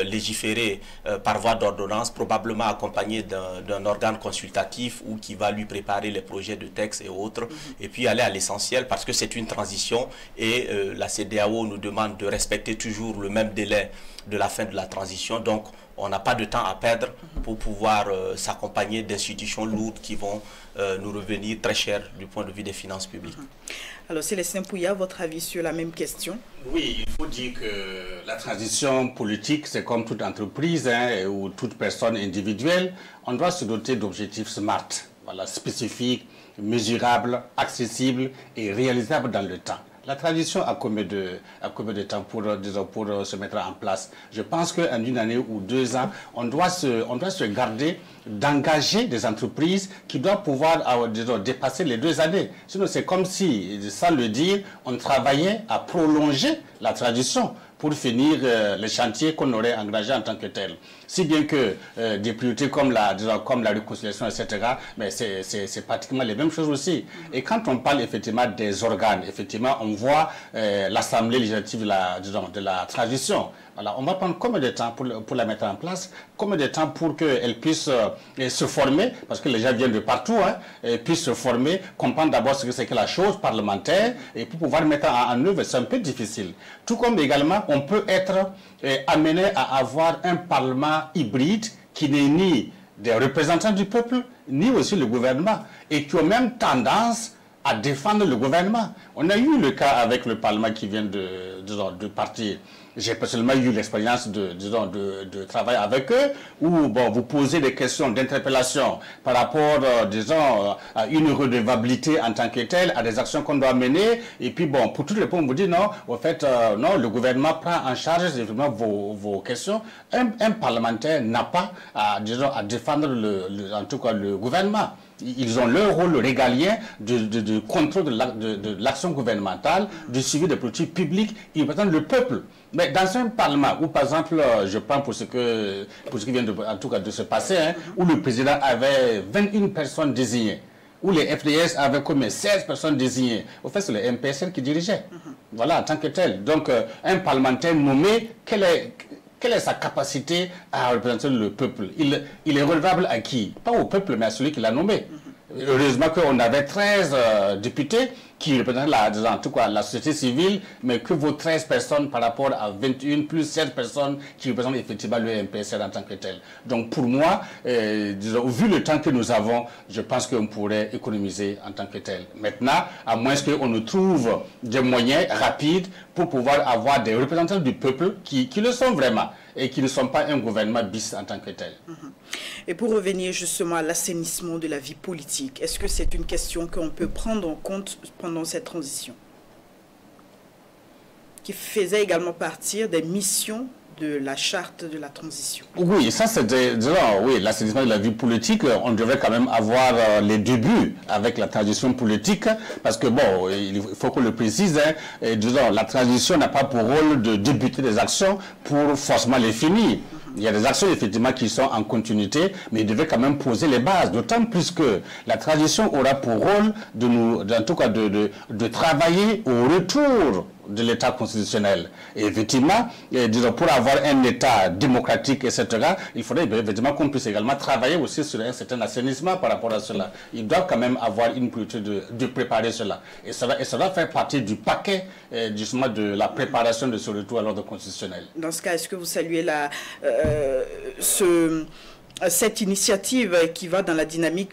Speaker 2: légiférer par voie d'ordonnance, probablement accompagné d'un organe consultatif ou qui va lui préparer les projets de texte et autres, et puis aller à l'essentiel, parce que c'est une transition et la CEDEAO nous demande de respecter toujours le même délai de la fin de la transition. Donc, on n'a pas de temps à perdre pour pouvoir s'accompagner d'institutions lourdes qui vont nous revenir très cher du point de vue des finances publiques.
Speaker 1: Alors, Célestin Pouya, votre avis sur la même question?
Speaker 3: Oui, il faut dire que la transition politique, c'est comme toute entreprise ou toute personne individuelle. On doit se doter d'objectifs SMART, voilà, spécifiques, mesurables, accessibles et réalisables dans le temps. La transition a combien de temps pour se mettre en place? Je pense qu'en une année ou 2 ans, on doit se garder d'engager des entreprises qui doivent pouvoir dépasser les 2 années. Sinon, c'est comme si, sans le dire, on travaillait à prolonger la transition pour finir les chantiers qu'on aurait engagés en tant que tels. Si bien que des priorités comme la réconciliation, etc., mais c'est pratiquement les mêmes choses aussi. Et quand on parle effectivement des organes, effectivement, on voit l'Assemblée législative de la transition. Voilà, on va prendre combien de temps pour la mettre en place, combien de temps pour qu'elle puisse se former, parce que les gens viennent de partout, puissent se former, comprendre d'abord ce que c'est que la chose parlementaire, et pour pouvoir mettre en œuvre, c'est un peu difficile. Tout comme également, on peut être amené à avoir un parlement hybride qui n'est ni des représentants du peuple, ni aussi le gouvernement, et qui ont même tendance à défendre le gouvernement. On a eu le cas avec le Parlement qui vient de partir. J'ai personnellement eu l'expérience de travail avec eux, où bon, vous posez des questions d'interpellation par rapport, à une redevabilité en tant que telle, à des actions qu'on doit mener, et puis bon, pour toutes les points, on vous dit non, au fait, non, le gouvernement prend en charge vos questions. Un parlementaire n'a pas à défendre en tout cas le gouvernement. Ils ont leur rôle régalien de contrôle de l'action gouvernementale, de suivi des politiques publiques. Ils représentent le peuple. Mais dans un parlement où, par exemple, je prends pour ce qui vient en tout cas de se passer, où le président avait 21 personnes désignées, où les FDS avaient comme 16 personnes désignées. Au fait, c'est le MPSL qui dirigeait. Voilà, en tant que tel. Donc, un parlementaire nommé, quelle est sa capacité à représenter le peuple? Il est redevable à qui? Pas au peuple, mais à celui qui l'a nommé. Heureusement qu'on avait 13 députés qui représentent en tout cas la société civile, mais que vos 13 personnes par rapport à 21 plus 7 personnes qui représentent effectivement le MPSR en tant que tel. Donc pour moi, vu le temps que nous avons, je pense qu'on pourrait économiser en tant que tel. Maintenant, à moins qu'on nous trouve des moyens rapides pour pouvoir avoir des représentants du peuple qui le sont vraiment et qui ne sont pas un gouvernement bis en tant que tel.
Speaker 1: Et pour revenir justement à l'assainissement de la vie politique, est-ce que c'est une question qu'on peut prendre en compte pendant cette transition, qui faisait également partie des missions de la charte de la transition?
Speaker 3: Oui, ça c'était, oui, l'assainissement de la vie politique, on devrait quand même avoir les débuts avec la transition politique, parce que bon, il faut qu'on le précise, la transition n'a pas pour rôle de débuter des actions pour forcément les finir. Il y a des actions effectivement qui sont en continuité, mais il devait quand même poser les bases, d'autant plus que la transition aura pour rôle de travailler au retour de l'État constitutionnel. Et effectivement, disons, pour avoir un État démocratique, etc., il faudrait effectivement qu'on puisse également travailler aussi sur un certain assainissement par rapport à cela. Ils doivent quand même avoir une priorité de préparer cela. Et ça doit faire partie du paquet, justement, de la préparation de ce retour à l'ordre constitutionnel.
Speaker 1: Dans ce cas, est-ce que vous saluez cette initiative qui va dans la dynamique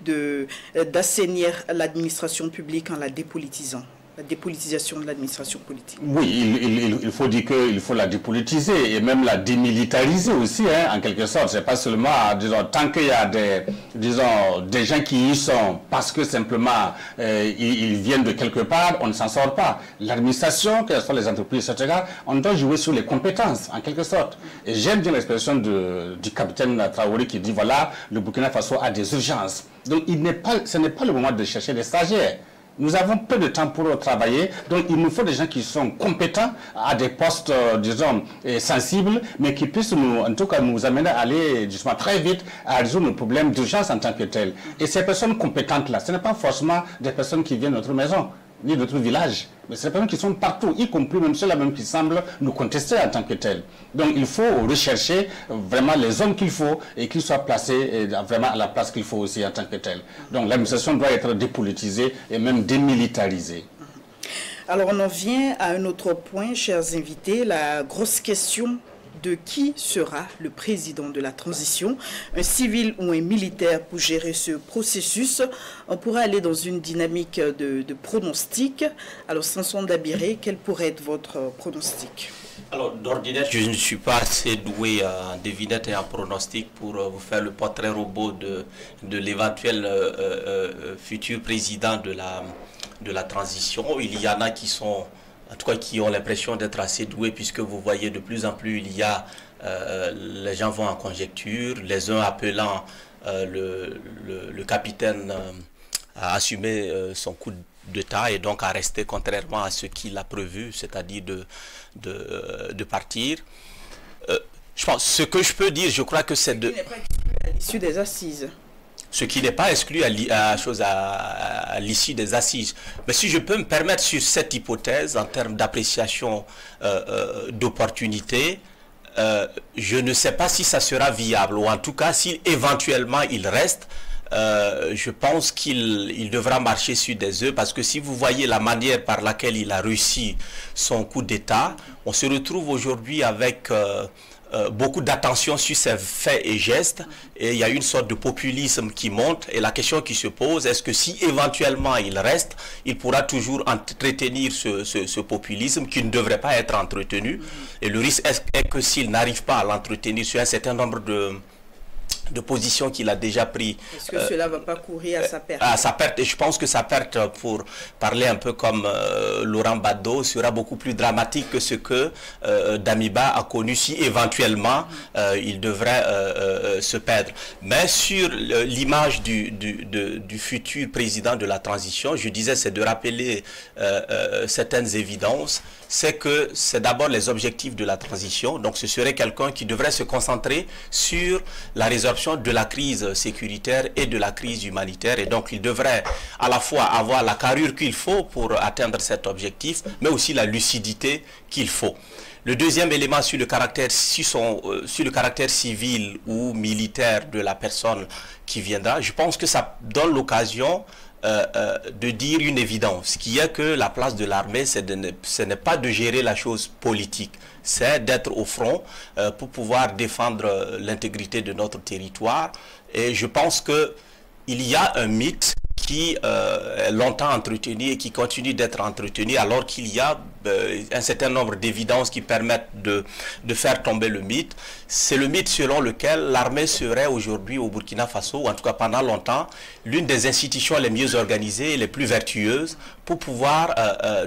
Speaker 1: d'assainir l'administration publique en la dépolitisant? La dépolitisation de l'administration politique.
Speaker 3: Oui, il faut dire qu'il faut la dépolitiser et même la démilitariser aussi, hein, en quelque sorte. C'est pas seulement, disons, tant qu'il y a des gens qui y sont parce que simplement ils viennent de quelque part, on ne s'en sort pas. L'administration, que ce soit les entreprises, etc., on doit jouer sur les compétences, en quelque sorte. Et j'aime bien l'expression du capitaine Traoré qui dit, voilà, le Burkina Faso a des urgences. Donc ce n'est pas le moment de chercher des stagiaires. Nous avons peu de temps pour travailler, donc il nous faut des gens qui sont compétents à des postes, disons, sensibles, mais qui puissent en tout cas nous amener à aller justement très vite à résoudre nos problèmes d'urgence en tant que tels. Et ces personnes compétentes-là, ce n'est pas forcément des personnes qui viennent de notre maison, ni de notre village, mais c'est des personnes qui sont partout, y compris même ceux-là même qui semblent nous contester en tant que tels. Donc il faut rechercher vraiment les hommes qu'il faut et qu'ils soient placés vraiment à la place qu'il faut aussi en tant que tels. Donc l'administration doit être dépolitisée et même démilitarisée.
Speaker 1: Alors on en vient à un autre point, chers invités, la grosse question de qui sera le président de la transition, un civil ou un militaire pour gérer ce processus. On pourrait aller dans une dynamique de pronostic. Alors Samson Dabiré, quel pourrait être votre pronostic?
Speaker 2: Alors d'ordinaire, je ne suis pas assez doué en devinette et en pronostic pour vous faire le portrait robot de l'éventuel futur président de la transition. Il y en a qui sont... en tout cas qui ont l'impression d'être assez doués, puisque vous voyez de plus en plus, il y a, les gens vont en conjecture, les uns appelant le capitaine à assumer son coup d'État et donc à rester contrairement à ce qu'il a prévu, c'est-à-dire de partir. Je pense, ce que je peux dire, je crois que c'est de...
Speaker 1: à l'issue des assises.
Speaker 2: Ce qui n'est pas exclu à l'issue des assises. Mais si je peux me permettre sur cette hypothèse, en termes d'appréciation d'opportunité, je ne sais pas si ça sera viable, ou en tout cas, si éventuellement il reste, je pense qu'il devra marcher sur des œufs, parce que si vous voyez la manière par laquelle il a réussi son coup d'État, on se retrouve aujourd'hui avec... beaucoup d'attention sur ses faits et gestes, et il y a une sorte de populisme qui monte, et la question qui se pose, est-ce que si éventuellement il reste, il pourra toujours entretenir ce populisme qui ne devrait pas être entretenu, et le risque est que s'il n'arrive pas à l'entretenir sur un certain nombre de positions qu'il a déjà pris.
Speaker 1: Est-ce que cela ne va pas courir à sa perte?
Speaker 2: À sa perte, et je pense que sa perte, pour parler un peu comme Laurent Gbagbo, sera beaucoup plus dramatique que ce que Damiba a connu si éventuellement il devrait se perdre. Mais sur l'image du futur président de la transition, je disais, c'est de rappeler certaines évidences. C'est que c'est d'abord les objectifs de la transition. Donc ce serait quelqu'un qui devrait se concentrer sur la résorption de la crise sécuritaire et de la crise humanitaire. Et donc il devrait à la fois avoir la carrure qu'il faut pour atteindre cet objectif, mais aussi la lucidité qu'il faut. Le deuxième élément sur le caractère, sur le caractère civil ou militaire de la personne qui viendra, je pense que ça donne l'occasion de dire une évidence, qui est que la place de l'armée, ce n'est pas de gérer la chose politique, c'est d'être au front pour pouvoir défendre l'intégrité de notre territoire. Et je pense qu'il y a un mythe qui est longtemps entretenu et qui continue d'être entretenu, alors qu'il y a un certain nombre d'évidences qui permettent de faire tomber le mythe. C'est le mythe selon lequel l'armée serait aujourd'hui au Burkina Faso, ou en tout cas pendant longtemps, l'une des institutions les mieux organisées et les plus vertueuses pour pouvoir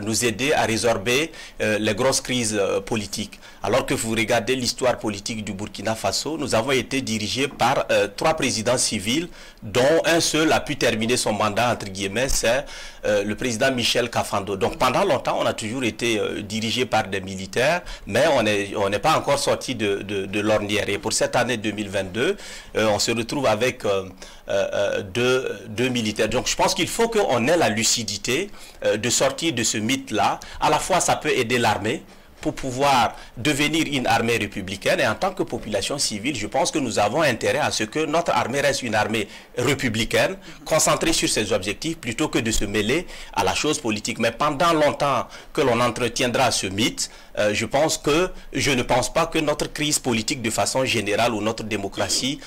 Speaker 2: nous aider à résorber les grosses crises politiques. Alors que vous regardez l'histoire politique du Burkina Faso, nous avons été dirigés par 3 présidents civils, dont un seul a pu terminer son mandat, entre guillemets, c'est le président Michel Kafando. Donc pendant longtemps, on a toujours été société dirigée par des militaires, mais on n'est pas encore sorti de l'ornière. Et pour cette année 2022, on se retrouve avec deux militaires. Donc je pense qu'il faut qu'on ait la lucidité de sortir de ce mythe-là. À la fois, ça peut aider l'armée pour pouvoir devenir une armée républicaine, et en tant que population civile, je pense que nous avons intérêt à ce que notre armée reste une armée républicaine, concentrée sur ses objectifs, plutôt que de se mêler à la chose politique. Mais pendant longtemps que l'on entretiendra ce mythe, je ne pense pas que notre crise politique de façon générale ou notre démocratie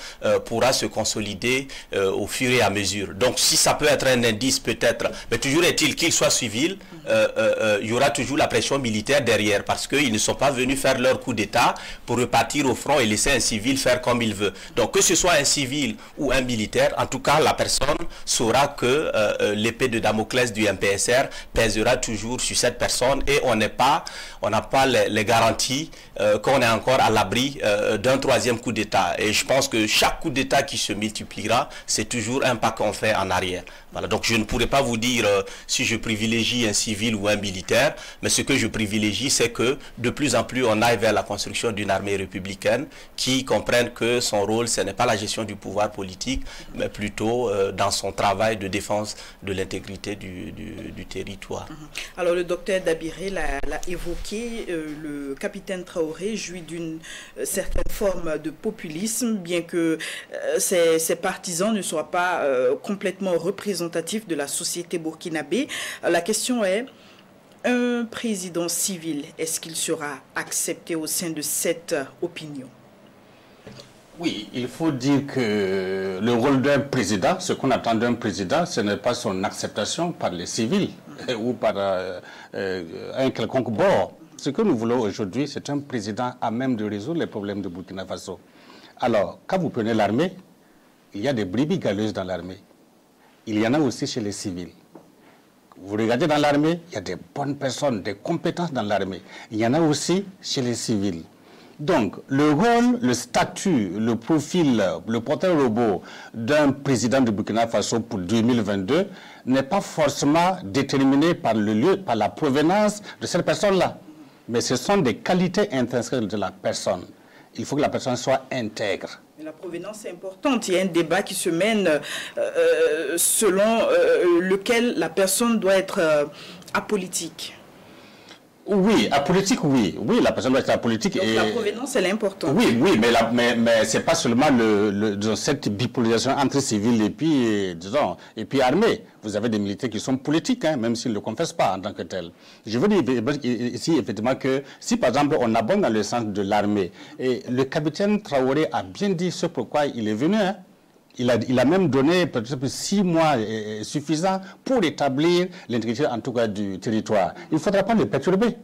Speaker 2: pourra se consolider au fur et à mesure. Donc si ça peut être un indice peut-être, mais toujours est-il qu'il soit civil, il y aura toujours la pression militaire derrière, parce qu'ils ne sont pas venus faire leur coup d'État pour repartir au front et laisser un civil faire comme il veut. Donc que ce soit un civil ou un militaire, en tout cas la personne saura que l'épée de Damoclès du MPSR pèsera toujours sur cette personne, et on n'a pas les garanties qu'on est encore à l'abri d'un troisième coup d'État. Et je pense que chaque coup d'État qui se multipliera, c'est toujours un pas qu'on fait en arrière. Voilà. Donc je ne pourrais pas vous dire si je privilégie un civil ou un militaire, mais ce que je privilégie, c'est que de plus en plus on aille vers la construction d'une armée républicaine qui comprenne que son rôle, ce n'est pas la gestion du pouvoir politique, mais plutôt dans son travail de défense de l'intégrité du territoire.
Speaker 1: Alors le docteur Dabiré l'a évoqué, le capitaine Traoré jouit d'une certaine forme de populisme, bien que ses partisans ne soient pas complètement représentatifs de la société burkinabé. La question est, un président civil, est-ce qu'il sera accepté au sein de cette opinion?
Speaker 3: Oui, il faut dire que le rôle d'un président, ce qu'on attend d'un président, ce n'est pas son acceptation par les civils ou par un quelconque bord. Ce que nous voulons aujourd'hui, c'est un président à même de résoudre les problèmes de Burkina Faso. Alors, quand vous prenez l'armée, il y a des brebis galeuses dans l'armée. Il y en a aussi chez les civils. Vous regardez dans l'armée, il y a des bonnes personnes, des compétences dans l'armée. Il y en a aussi chez les civils. Donc, le rôle, le statut, le profil, le portrait robot d'un président de Burkina Faso pour 2022 n'est pas forcément déterminé par le lieu, par la provenance de cette personne-là. Mais ce sont des qualités intrinsèques de la personne. Il faut que la personne soit intègre.
Speaker 1: Mais la provenance est importante. Il y a un débat qui se mène selon lequel la personne doit être apolitique.
Speaker 3: Oui, apolitique, oui. Oui, la personne doit être apolitique.
Speaker 1: Donc la provenance, elle est importante.
Speaker 3: Oui, oui, mais ce n'est pas seulement cette bipolarisation entre civils et puis armée. Vous avez des militaires qui sont politiques, hein, même s'ils ne le confessent pas en tant que tels. Je veux dire ici, effectivement, que si, par exemple, on abonde dans le sens de l'armée, et le capitaine Traoré a bien dit ce pourquoi il est venu, hein. Il a même donné peut-être 6 mois suffisants pour établir l'intégrité en tout cas du territoire. Il ne faudra pas le perturber.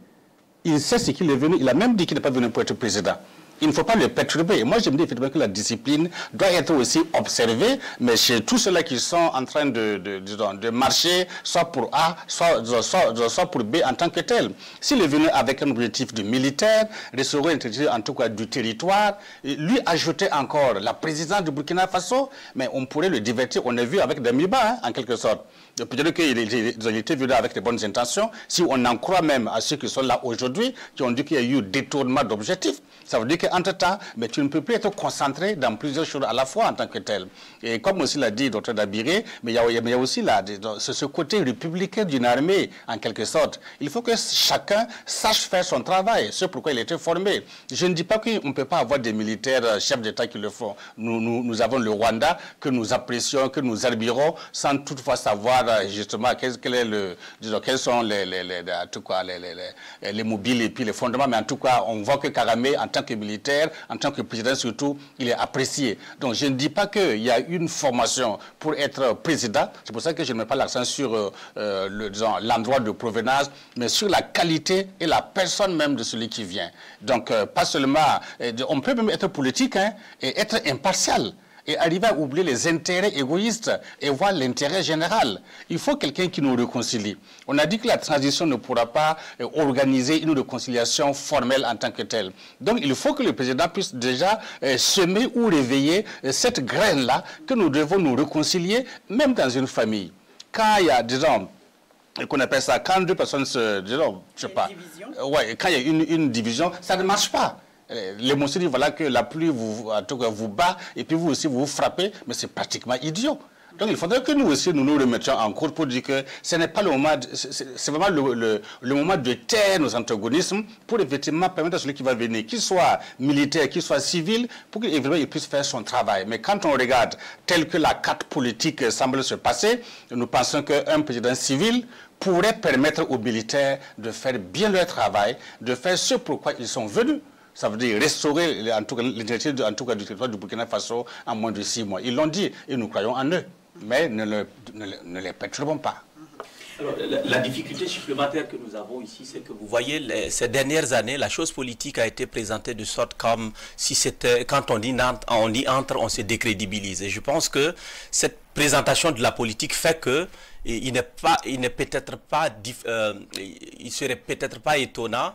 Speaker 3: Il sait ce qu'il est venu. Il a même dit qu'il n'est pas venu pour être président. Il ne faut pas le perturber. Et moi, je me dis effectivement que la discipline doit être aussi observée, mais chez tous ceux-là qui sont en train de marcher, soit pour A, soit pour B en tant que tel. S'il est venu avec un objectif de militaire, restaurer l'intégrité en tout cas du territoire, lui ajouter encore la présidence du Burkina Faso, mais on pourrait le divertir. On est vu avec Damiba, hein, en quelque sorte. Peut-être qu'ils étaient venus avec de bonnes intentions. Si on en croit même à ceux qui sont là aujourd'hui, qui ont dit qu'il y a eu détournement d'objectifs, ça veut dire qu'entre-temps, mais tu ne peux plus être concentré dans plusieurs choses à la fois en tant que tel. Et comme aussi l'a dit Dr Dabiré, mais il y a aussi ce côté républicain d'une armée, en quelque sorte. Il faut que chacun sache faire son travail, ce pourquoi il a été formé. Je ne dis pas qu'on ne peut pas avoir des militaires chefs d'État qui le font. Nous avons le Rwanda que nous apprécions, que nous admirons, sans toutefois savoir justement quels sont les mobiles et puis les fondements. Mais en tout cas, on voit que Kagame, en tant que militaire, en tant que président surtout, il est apprécié. Donc je ne dis pas qu'il y a une formation pour être président. C'est pour ça que je ne mets pas l'accent sur l'endroit de provenance, mais sur la qualité et la personne même de celui qui vient. Donc pas seulement, on peut même être politique, hein, et être impartial. Et arriver à oublier les intérêts égoïstes et voir l'intérêt général. Il faut quelqu'un qui nous réconcilie. On a dit que la transition ne pourra pas organiser une réconciliation formelle en tant que telle. Donc il faut que le président puisse déjà semer ou réveiller cette graine-là que nous devons nous réconcilier, même dans une famille. Quand il y a, disons, qu'on appelle ça, quand deux personnes se... Disons, je sais pas. Ouais, quand il y a une division, ça ne marche pas. L'émotion dit voilà que la pluie en tout cas, vous bat et puis vous aussi vous frappez, mais c'est pratiquement idiot. Donc il faudrait que nous aussi nous remettions en cours pour dire que ce n'est pas le moment, c'est vraiment le moment de taire nos antagonismes pour effectivement permettre à celui qui va venir, qu'il soit militaire, qu'il soit civil, pour qu'il puisse faire son travail. Mais quand on regarde tel que la carte politique semble se passer, nous pensons qu'un président civil pourrait permettre aux militaires de faire bien leur travail, de faire ce pourquoi ils sont venus. Ça veut dire restaurer en tout cas l'intégrité du territoire du Burkina Faso en moins de 6 mois. Ils l'ont dit et nous croyons en eux. Mais ne les perturbons pas.
Speaker 2: Alors, la difficulté supplémentaire que nous avons ici, c'est que vous voyez, ces dernières années, la chose politique a été présentée de sorte comme si c'était, quand on y entre, on se décrédibilise. Et je pense que cette présentation de la politique fait que il serait peut-être pas étonnant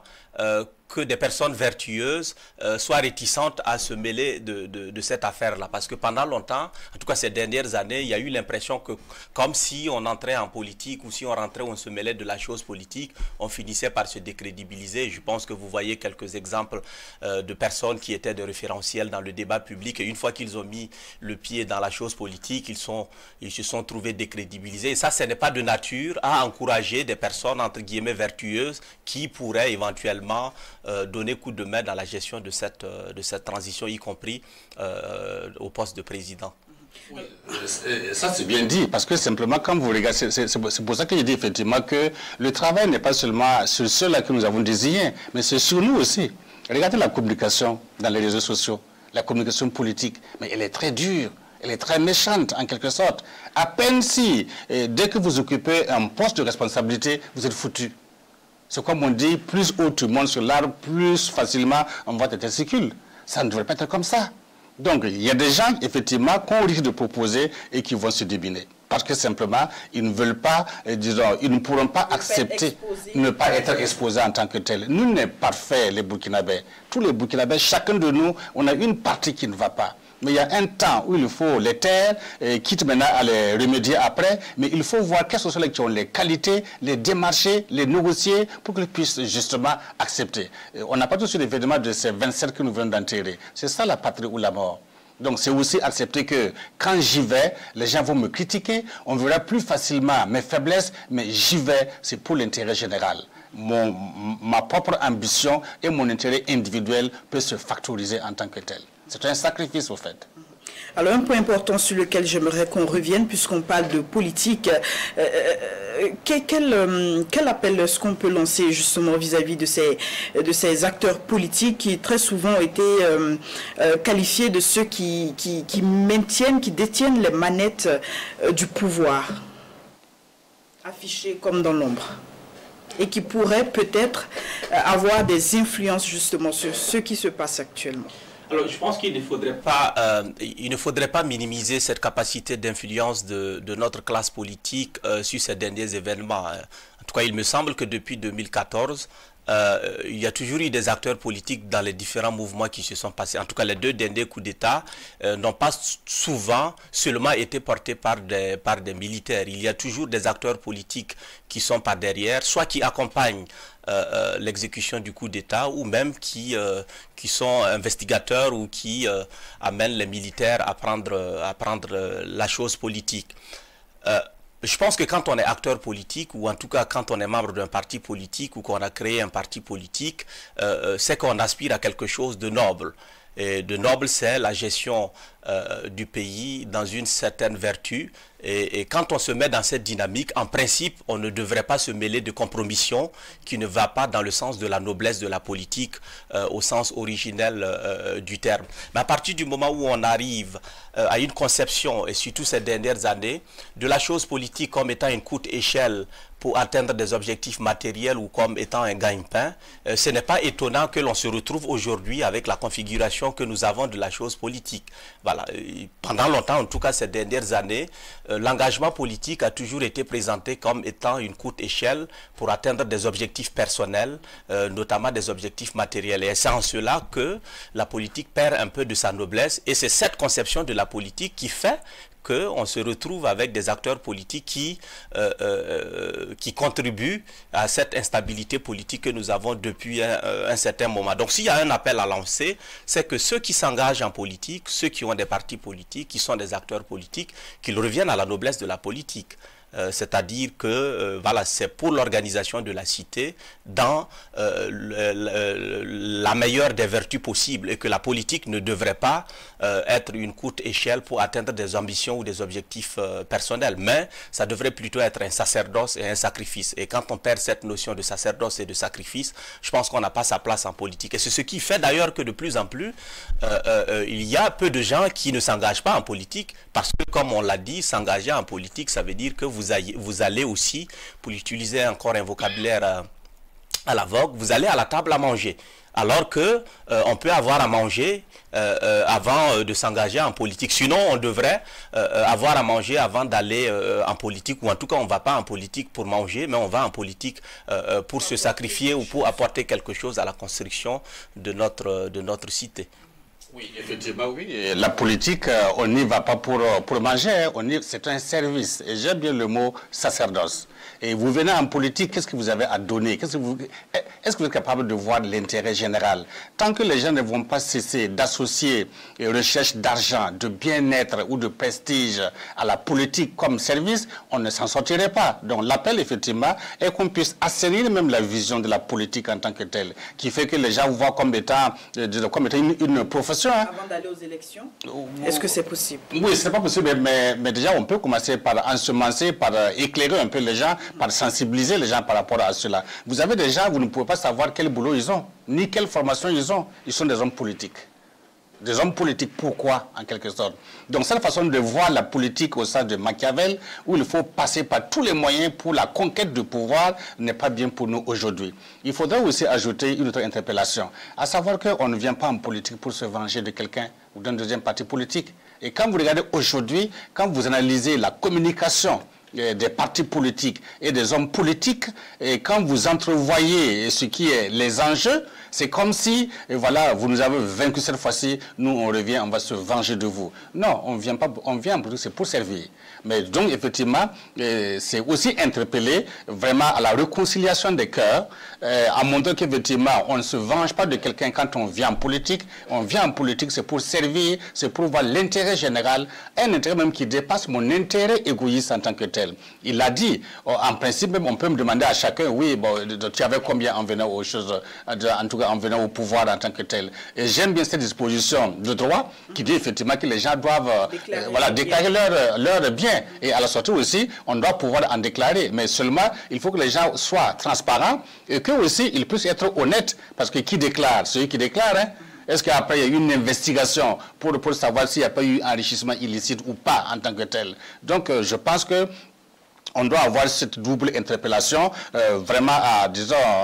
Speaker 2: que des personnes vertueuses soient réticentes à se mêler de cette affaire-là. Parce que pendant longtemps, en tout cas ces dernières années, il y a eu l'impression que comme si on entrait en politique ou si on rentrait ou on se mêlait de la chose politique, on finissait par se décrédibiliser. Je pense que vous voyez quelques exemples de personnes qui étaient de référentiels dans le débat public et une fois qu'ils ont mis le pied dans la chose politique, ils se sont trouvés décrédibilisés. Et ça, ce n'est pas de nature à encourager des personnes entre guillemets vertueuses qui pourraient éventuellement donner coup de main dans la gestion de cette transition, y compris au poste de président.
Speaker 3: Oui, ça c'est bien dit, parce que simplement quand vous regardez, c'est pour ça que je dis effectivement que le travail n'est pas seulement sur ceux-là que nous avons désignés, mais c'est sur nous aussi. Regardez la communication dans les réseaux sociaux, la communication politique, mais elle est très dure. Elle est très méchante, en quelque sorte. À peine si, dès que vous occupez un poste de responsabilité, vous êtes foutu. C'est comme on dit, plus haut tu montes sur l'arbre, plus facilement on voit tes testicules. Ça ne devrait pas être comme ça. Donc, il y a des gens, effectivement, qu'on risque de proposer et qui vont se débiner. Parce que simplement, ils ne veulent pas, disons, ils ne pourront pas accepter, ne pas être exposés en tant que tels. Nous n'est pas parfaits, les Burkinabés. Tous les Burkinabés, chacun de nous, on a une partie qui ne va pas. Mais il y a un temps où il faut les taire, quitte maintenant à les remédier après, mais il faut voir quels sont ceux qui ont les qualités, les démarcher, les négocier pour qu'ils puissent justement accepter. On n'a pas tout sur l'événement de ces 27 que nous venons d'enterrer. C'est ça la patrie ou la mort. Donc c'est aussi accepter que quand j'y vais, les gens vont me critiquer, on verra plus facilement mes faiblesses, mais j'y vais, c'est pour l'intérêt général. Ma propre ambition et mon intérêt individuel peut se factoriser en tant que tel. C'est un sacrifice, au fait.
Speaker 1: Alors, un point important sur lequel j'aimerais qu'on revienne, puisqu'on parle de politique, quel appel est-ce qu'on peut lancer justement vis-à-vis de ces acteurs politiques qui très souvent ont été qualifiés de ceux qui détiennent les manettes du pouvoir, affichés comme dans l'ombre, et qui pourraient peut-être avoir des influences justement sur ce qui se passe actuellement?
Speaker 2: Alors, je pense qu'il ne faudrait pas minimiser cette capacité d'influence de notre classe politique sur ces derniers événements. En tout cas, il me semble que depuis 2014, il y a toujours eu des acteurs politiques dans les différents mouvements qui se sont passés. En tout cas, les 2 derniers coups d'État n'ont pas souvent seulement été portés par des militaires. Il y a toujours des acteurs politiques qui sont par derrière, soit qui accompagnent l'exécution du coup d'État ou même qui sont investigateurs ou qui amènent les militaires à prendre la chose politique. Je pense que quand on est acteur politique, ou en tout cas quand on est membre d'un parti politique, ou qu'on a créé un parti politique, c'est qu'on aspire à quelque chose de noble. Et de noble, c'est la gestion du pays dans une certaine vertu. Et quand on se met dans cette dynamique, en principe, on ne devrait pas se mêler de compromission qui ne va pas dans le sens de la noblesse de la politique, au sens originel du terme. Mais à partir du moment où on arrive à une conception, et surtout ces dernières années, de la chose politique comme étant une courte échelle pour atteindre des objectifs matériels ou comme étant un gagne-pain, ce n'est pas étonnant que l'on se retrouve aujourd'hui avec la configuration que nous avons de la chose politique. Voilà. Pendant longtemps, en tout cas ces dernières années, l'engagement politique a toujours été présenté comme étant une courte échelle pour atteindre des objectifs personnels, notamment des objectifs matériels. Et c'est en cela que la politique perd un peu de sa noblesse. Et c'est cette conception de la politique qui fait qu'on se retrouve avec des acteurs politiques qui contribuent à cette instabilité politique que nous avons depuis un certain moment. Donc s'il y a un appel à lancer, c'est que ceux qui s'engagent en politique, ceux qui ont des partis politiques, qui sont des acteurs politiques, qu'ils reviennent à la noblesse de la politique. C'est-à-dire que voilà, c'est pour l'organisation de la cité dans la meilleure des vertus possibles et que la politique ne devrait pas être une courte échelle pour atteindre des ambitions ou des objectifs personnels, mais ça devrait plutôt être un sacerdoce et un sacrifice. Et quand on perd cette notion de sacerdoce et de sacrifice, je pense qu'on n'a pas sa place en politique. Et c'est ce qui fait d'ailleurs que de plus en plus, il y a peu de gens qui ne s'engagent pas en politique parce que, comme on l'a dit, s'engager en politique, ça veut dire que vous allez aussi, pour utiliser encore un vocabulaire à la vogue, vous allez à la table à manger. Alors que on peut avoir à manger avant de s'engager en politique. Sinon, on devrait avoir à manger avant d'aller en politique, ou en tout cas, on ne va pas en politique pour manger, mais on va en politique pour se sacrifier ou pour apporter quelque chose à la construction de notre cité.
Speaker 3: Oui, effectivement, oui. Et la politique, on n'y va pas pour manger, c'est un service. Et j'aime bien le mot sacerdoce. Et vous venez en politique, qu'est-ce que vous avez à donner? Est-ce que vous êtes capable de voir l'intérêt général? Tant que les gens ne vont pas cesser d'associer recherche d'argent, de bien-être ou de prestige à la politique comme service, on ne s'en sortirait pas. Donc l'appel, effectivement, est qu'on puisse assainir même la vision de la politique en tant que telle, qui fait que les gens voient comme étant une profession.
Speaker 1: Avant d'aller aux élections, est-ce que c'est possible?
Speaker 3: Oui, c'est pas possible, mais déjà on peut commencer par ensemencer, par éclairer un peu les gens, par sensibiliser les gens par rapport à cela. Vous avez des gens, vous ne pouvez pas savoir quel boulot ils ont, ni quelle formation ils ont. Ils sont des hommes politiques. Des hommes politiques, pourquoi, en quelque sorte? Donc, cette façon de voir la politique au sein de Machiavel, où il faut passer par tous les moyens pour la conquête du pouvoir, n'est pas bien pour nous aujourd'hui. Il faudrait aussi ajouter une autre interpellation, à savoir qu'on ne vient pas en politique pour se venger de quelqu'un ou d'un deuxième parti politique. Et quand vous regardez aujourd'hui, quand vous analysez la communication des partis politiques et des hommes politiques, et quand vous entrevoyez ce qui est les enjeux, c'est comme si, voilà, vous nous avez vaincu cette fois-ci, nous on revient, on va se venger de vous. Non, on vient pas, on vient en politique, c'est pour servir. Mais donc, effectivement, c'est aussi interpeller vraiment à la réconciliation des cœurs, à montrer qu'effectivement, on ne se venge pas de quelqu'un quand on vient en politique. On vient en politique, c'est pour servir, c'est pour voir l'intérêt général, un intérêt même qui dépasse mon intérêt égoïste en tant que tel. Il l'a dit, en principe, même, on peut me demander à chacun, oui, bon, tu avais combien en venant aux choses, en tout cas en venant au pouvoir en tant que tel. Et j'aime bien cette disposition de droit qui dit effectivement que les gens doivent déclarer leur bien. Et à la sortie aussi, on doit pouvoir en déclarer. Mais seulement, il faut que les gens soient transparents et qu'eux aussi, ils puissent être honnêtes. Parce que qui déclare? Celui qui déclare, hein? Est-ce qu'après, il y a eu une investigation pour savoir s'il n'y a pas eu enrichissement illicite ou pas en tant que tel? Donc, je pense que on doit avoir cette double interpellation vraiment à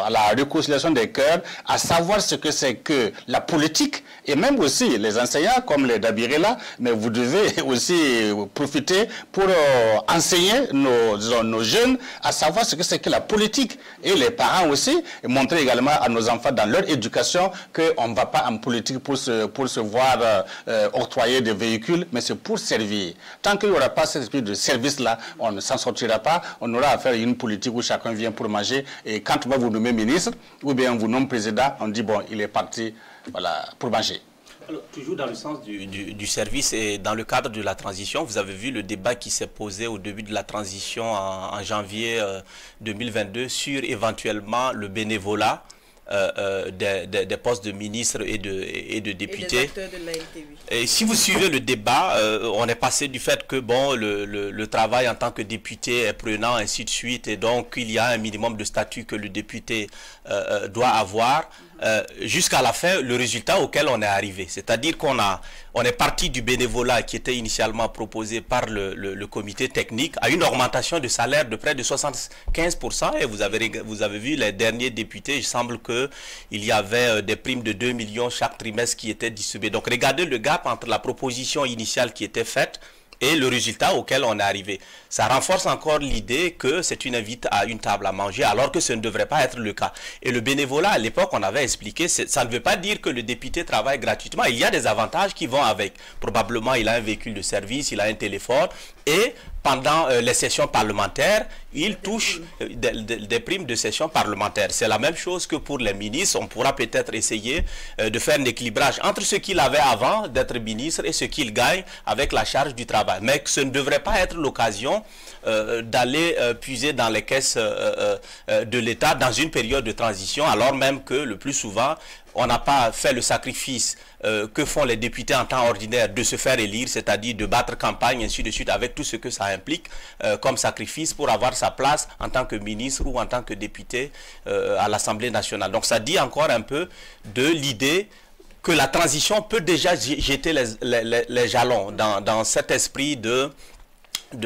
Speaker 3: la réconciliation des cœurs, à savoir ce que c'est que la politique, et même aussi les enseignants comme les Dabirela, mais vous devez aussi profiter pour enseigner nos jeunes à savoir ce que c'est que la politique, et les parents aussi, et montrer également à nos enfants dans leur éducation qu'on ne va pas en politique pour se voir octroyer des véhicules, mais c'est pour servir. Tant qu'il n'y aura pas cet esprit de service-là, on ne s'en sortira pas. On aura affaire à une politique où chacun vient pour manger, et quand on va vous nommer ministre ou bien on vous nomme président, on dit bon, il est parti, voilà, pour manger.
Speaker 2: Alors, toujours dans le sens du service et dans le cadre de la transition, vous avez vu le débat qui s'est posé au début de la transition en janvier 2022 sur éventuellement le bénévolat des postes de ministres et de députés.
Speaker 1: Et des acteurs de la LTV.
Speaker 2: Et si vous suivez le débat, on est passé du fait que bon, le travail en tant que député est prenant, ainsi de suite, et donc il y a un minimum de statut que le député doit avoir, jusqu'à la fin, le résultat auquel on est arrivé. C'est-à-dire qu'on est parti du bénévolat qui était initialement proposé par le comité technique à une augmentation de salaire de près de 75%, et vous avez vu les derniers députés, il semble qu'il y avait des primes de 2 millions chaque trimestre qui étaient distribuées. Donc regardez le gap entre la proposition initiale qui était faite et le résultat auquel on est arrivé. Ça renforce encore l'idée que c'est une invite à une table à manger, alors que ce ne devrait pas être le cas. Et le bénévolat, à l'époque, on avait expliqué, ça ne veut pas dire que le député travaille gratuitement. Il y a des avantages qui vont avec. Probablement, il a un véhicule de service, il a un téléphone, et pendant les sessions parlementaires, il touche des primes de session parlementaire. C'est la même chose que pour les ministres. On pourra peut-être essayer de faire un équilibrage entre ce qu'il avait avant d'être ministre et ce qu'il gagne avec la charge du travail. Mais ce ne devrait pas être l'occasion d'aller puiser dans les caisses de l'État dans une période de transition, alors même que le plus souvent, on n'a pas fait le sacrifice que font les députés en temps ordinaire de se faire élire, c'est-à-dire de battre campagne, ainsi de suite, avec tout ce que ça implique comme sacrifice pour avoir sa place en tant que ministre ou en tant que député à l'Assemblée nationale. Donc ça dit encore un peu de l'idée que la transition peut déjà jeter les jalons dans cet esprit de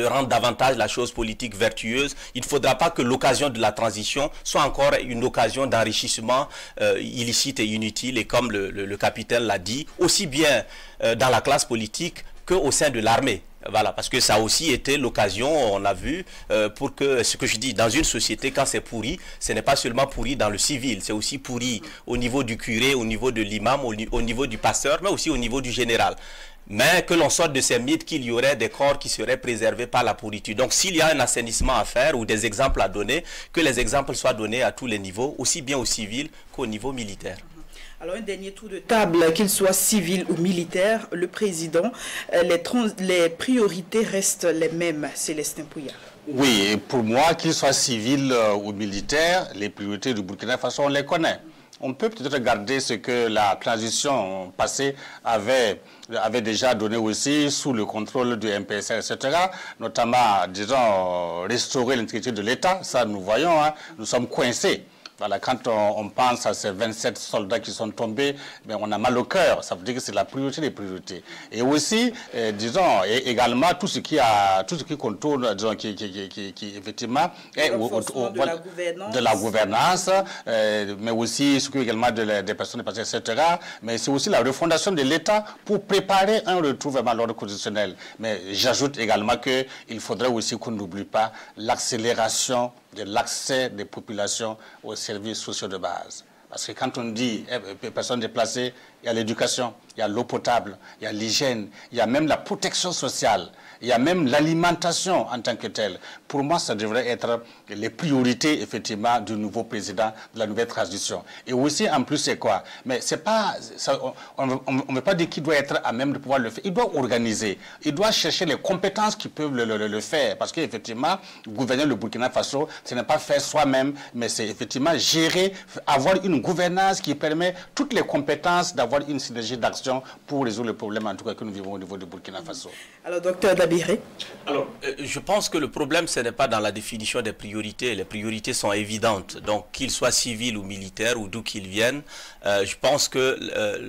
Speaker 2: rendre davantage la chose politique vertueuse. Il ne faudra pas que l'occasion de la transition soit encore une occasion d'enrichissement illicite et inutile, et comme le capitaine l'a dit, aussi bien dans la classe politique qu'au sein de l'armée. Voilà, parce que ça a aussi été l'occasion, on a vu, pour que, ce que je dis, dans une société, quand c'est pourri, ce n'est pas seulement pourri dans le civil, c'est aussi pourri au niveau du curé, au niveau de l'imam, au niveau du pasteur, mais aussi au niveau du général. Mais que l'on sorte de ces mythes qu'il y aurait des corps qui seraient préservés par la pourriture. Donc s'il y a un assainissement à faire ou des exemples à donner, que les exemples soient donnés à tous les niveaux, aussi bien au civil qu'au niveau militaire.
Speaker 1: Alors un dernier tour de table, qu'il soit civil ou militaire, le président, les priorités restent les mêmes, Célestin Pouya.
Speaker 3: Oui, et pour moi, qu'il soit civil ou militaire, les priorités du Burkina Faso, on les connaît. On peut peut-être regarder ce que la transition passée avait déjà donné aussi sous le contrôle du MPSR, etc. Notamment, disons, restaurer l'intégrité de l'État. Ça, nous voyons, hein, nous sommes coincés. Voilà, quand on pense à ces 27 soldats qui sont tombés, ben on a mal au cœur. Ça veut dire que c'est la priorité des priorités. Et aussi, disons, également tout ce qui contourne, disons, qui effectivement est de la gouvernance, mais aussi ce qui est également des personnes déplacées, etc. Mais c'est aussi la refondation de l'État pour préparer un retour vers l'ordre constitutionnel. Mais j'ajoute également qu'il faudrait aussi qu'on n'oublie pas l'accélération de l'accès des populations aux services sociaux de base. Parce que quand on dit personnes déplacées, il y a l'éducation, il y a l'eau potable, il y a l'hygiène, il y a même la protection sociale, il y a même l'alimentation en tant que telle. Pour moi, ça devrait être les priorités, effectivement, du nouveau président de la nouvelle transition. Et aussi, en plus, c'est quoi? Mais c'est pas, ça, on ne veut pas dire qu'il doit être à même de pouvoir le faire. Il doit organiser. Il doit chercher les compétences qui peuvent le faire. Parce qu'effectivement, gouverner le Burkina Faso, ce n'est pas faire soi-même, mais c'est effectivement gérer, avoir une gouvernance qui permet toutes les compétences d'avoir une synergie d'action pour résoudre le problème, en tout cas, que nous vivons au niveau du Burkina Faso.
Speaker 1: Alors, docteur Dabiré.
Speaker 2: Alors, je pense que le problème, ce n'est pas dans la définition des priorités. Les priorités sont évidentes. Donc, qu'ils soient civils ou militaires ou d'où qu'ils viennent, je pense que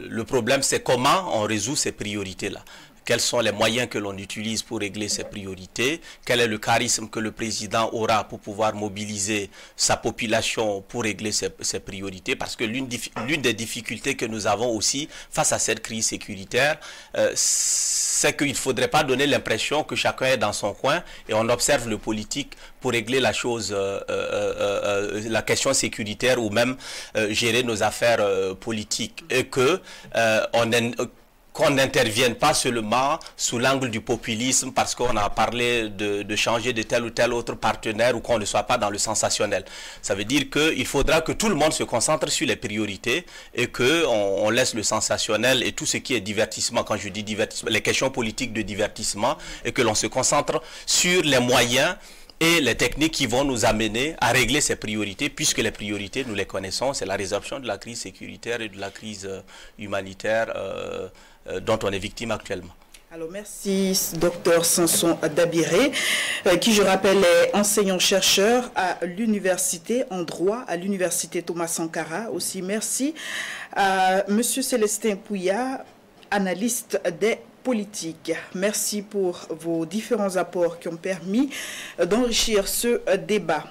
Speaker 2: le problème, c'est comment on résout ces priorités-là. Quels sont les moyens que l'on utilise pour régler ces priorités? Quel est le charisme que le président aura pour pouvoir mobiliser sa population pour régler ces priorités? Parce que l'une des difficultés que nous avons aussi face à cette crise sécuritaire, c'est qu'il ne faudrait pas donner l'impression que chacun est dans son coin et on observe le politique pour régler la chose, la question sécuritaire ou même gérer nos affaires politiques. Et que qu'on n'intervienne pas seulement sous l'angle du populisme parce qu'on a parlé de changer de tel ou tel autre partenaire ou qu'on ne soit pas dans le sensationnel. Ça veut dire qu'il faudra que tout le monde se concentre sur les priorités et qu'on laisse le sensationnel et tout ce qui est divertissement, quand je dis divertissement, les questions politiques de divertissement, et que l'on se concentre sur les moyens et les techniques qui vont nous amener à régler ces priorités, puisque les priorités, nous les connaissons, c'est la résolution de la crise sécuritaire et de la crise humanitaire dont on est victime actuellement.
Speaker 1: Alors merci docteur Samson Dabiré, qui je rappelle est enseignant-chercheur à l'université en droit, à l'université Thomas Sankara. Aussi merci à monsieur Célestin Pouya, analyste des politiques. Merci pour vos différents apports qui ont permis d'enrichir ce débat.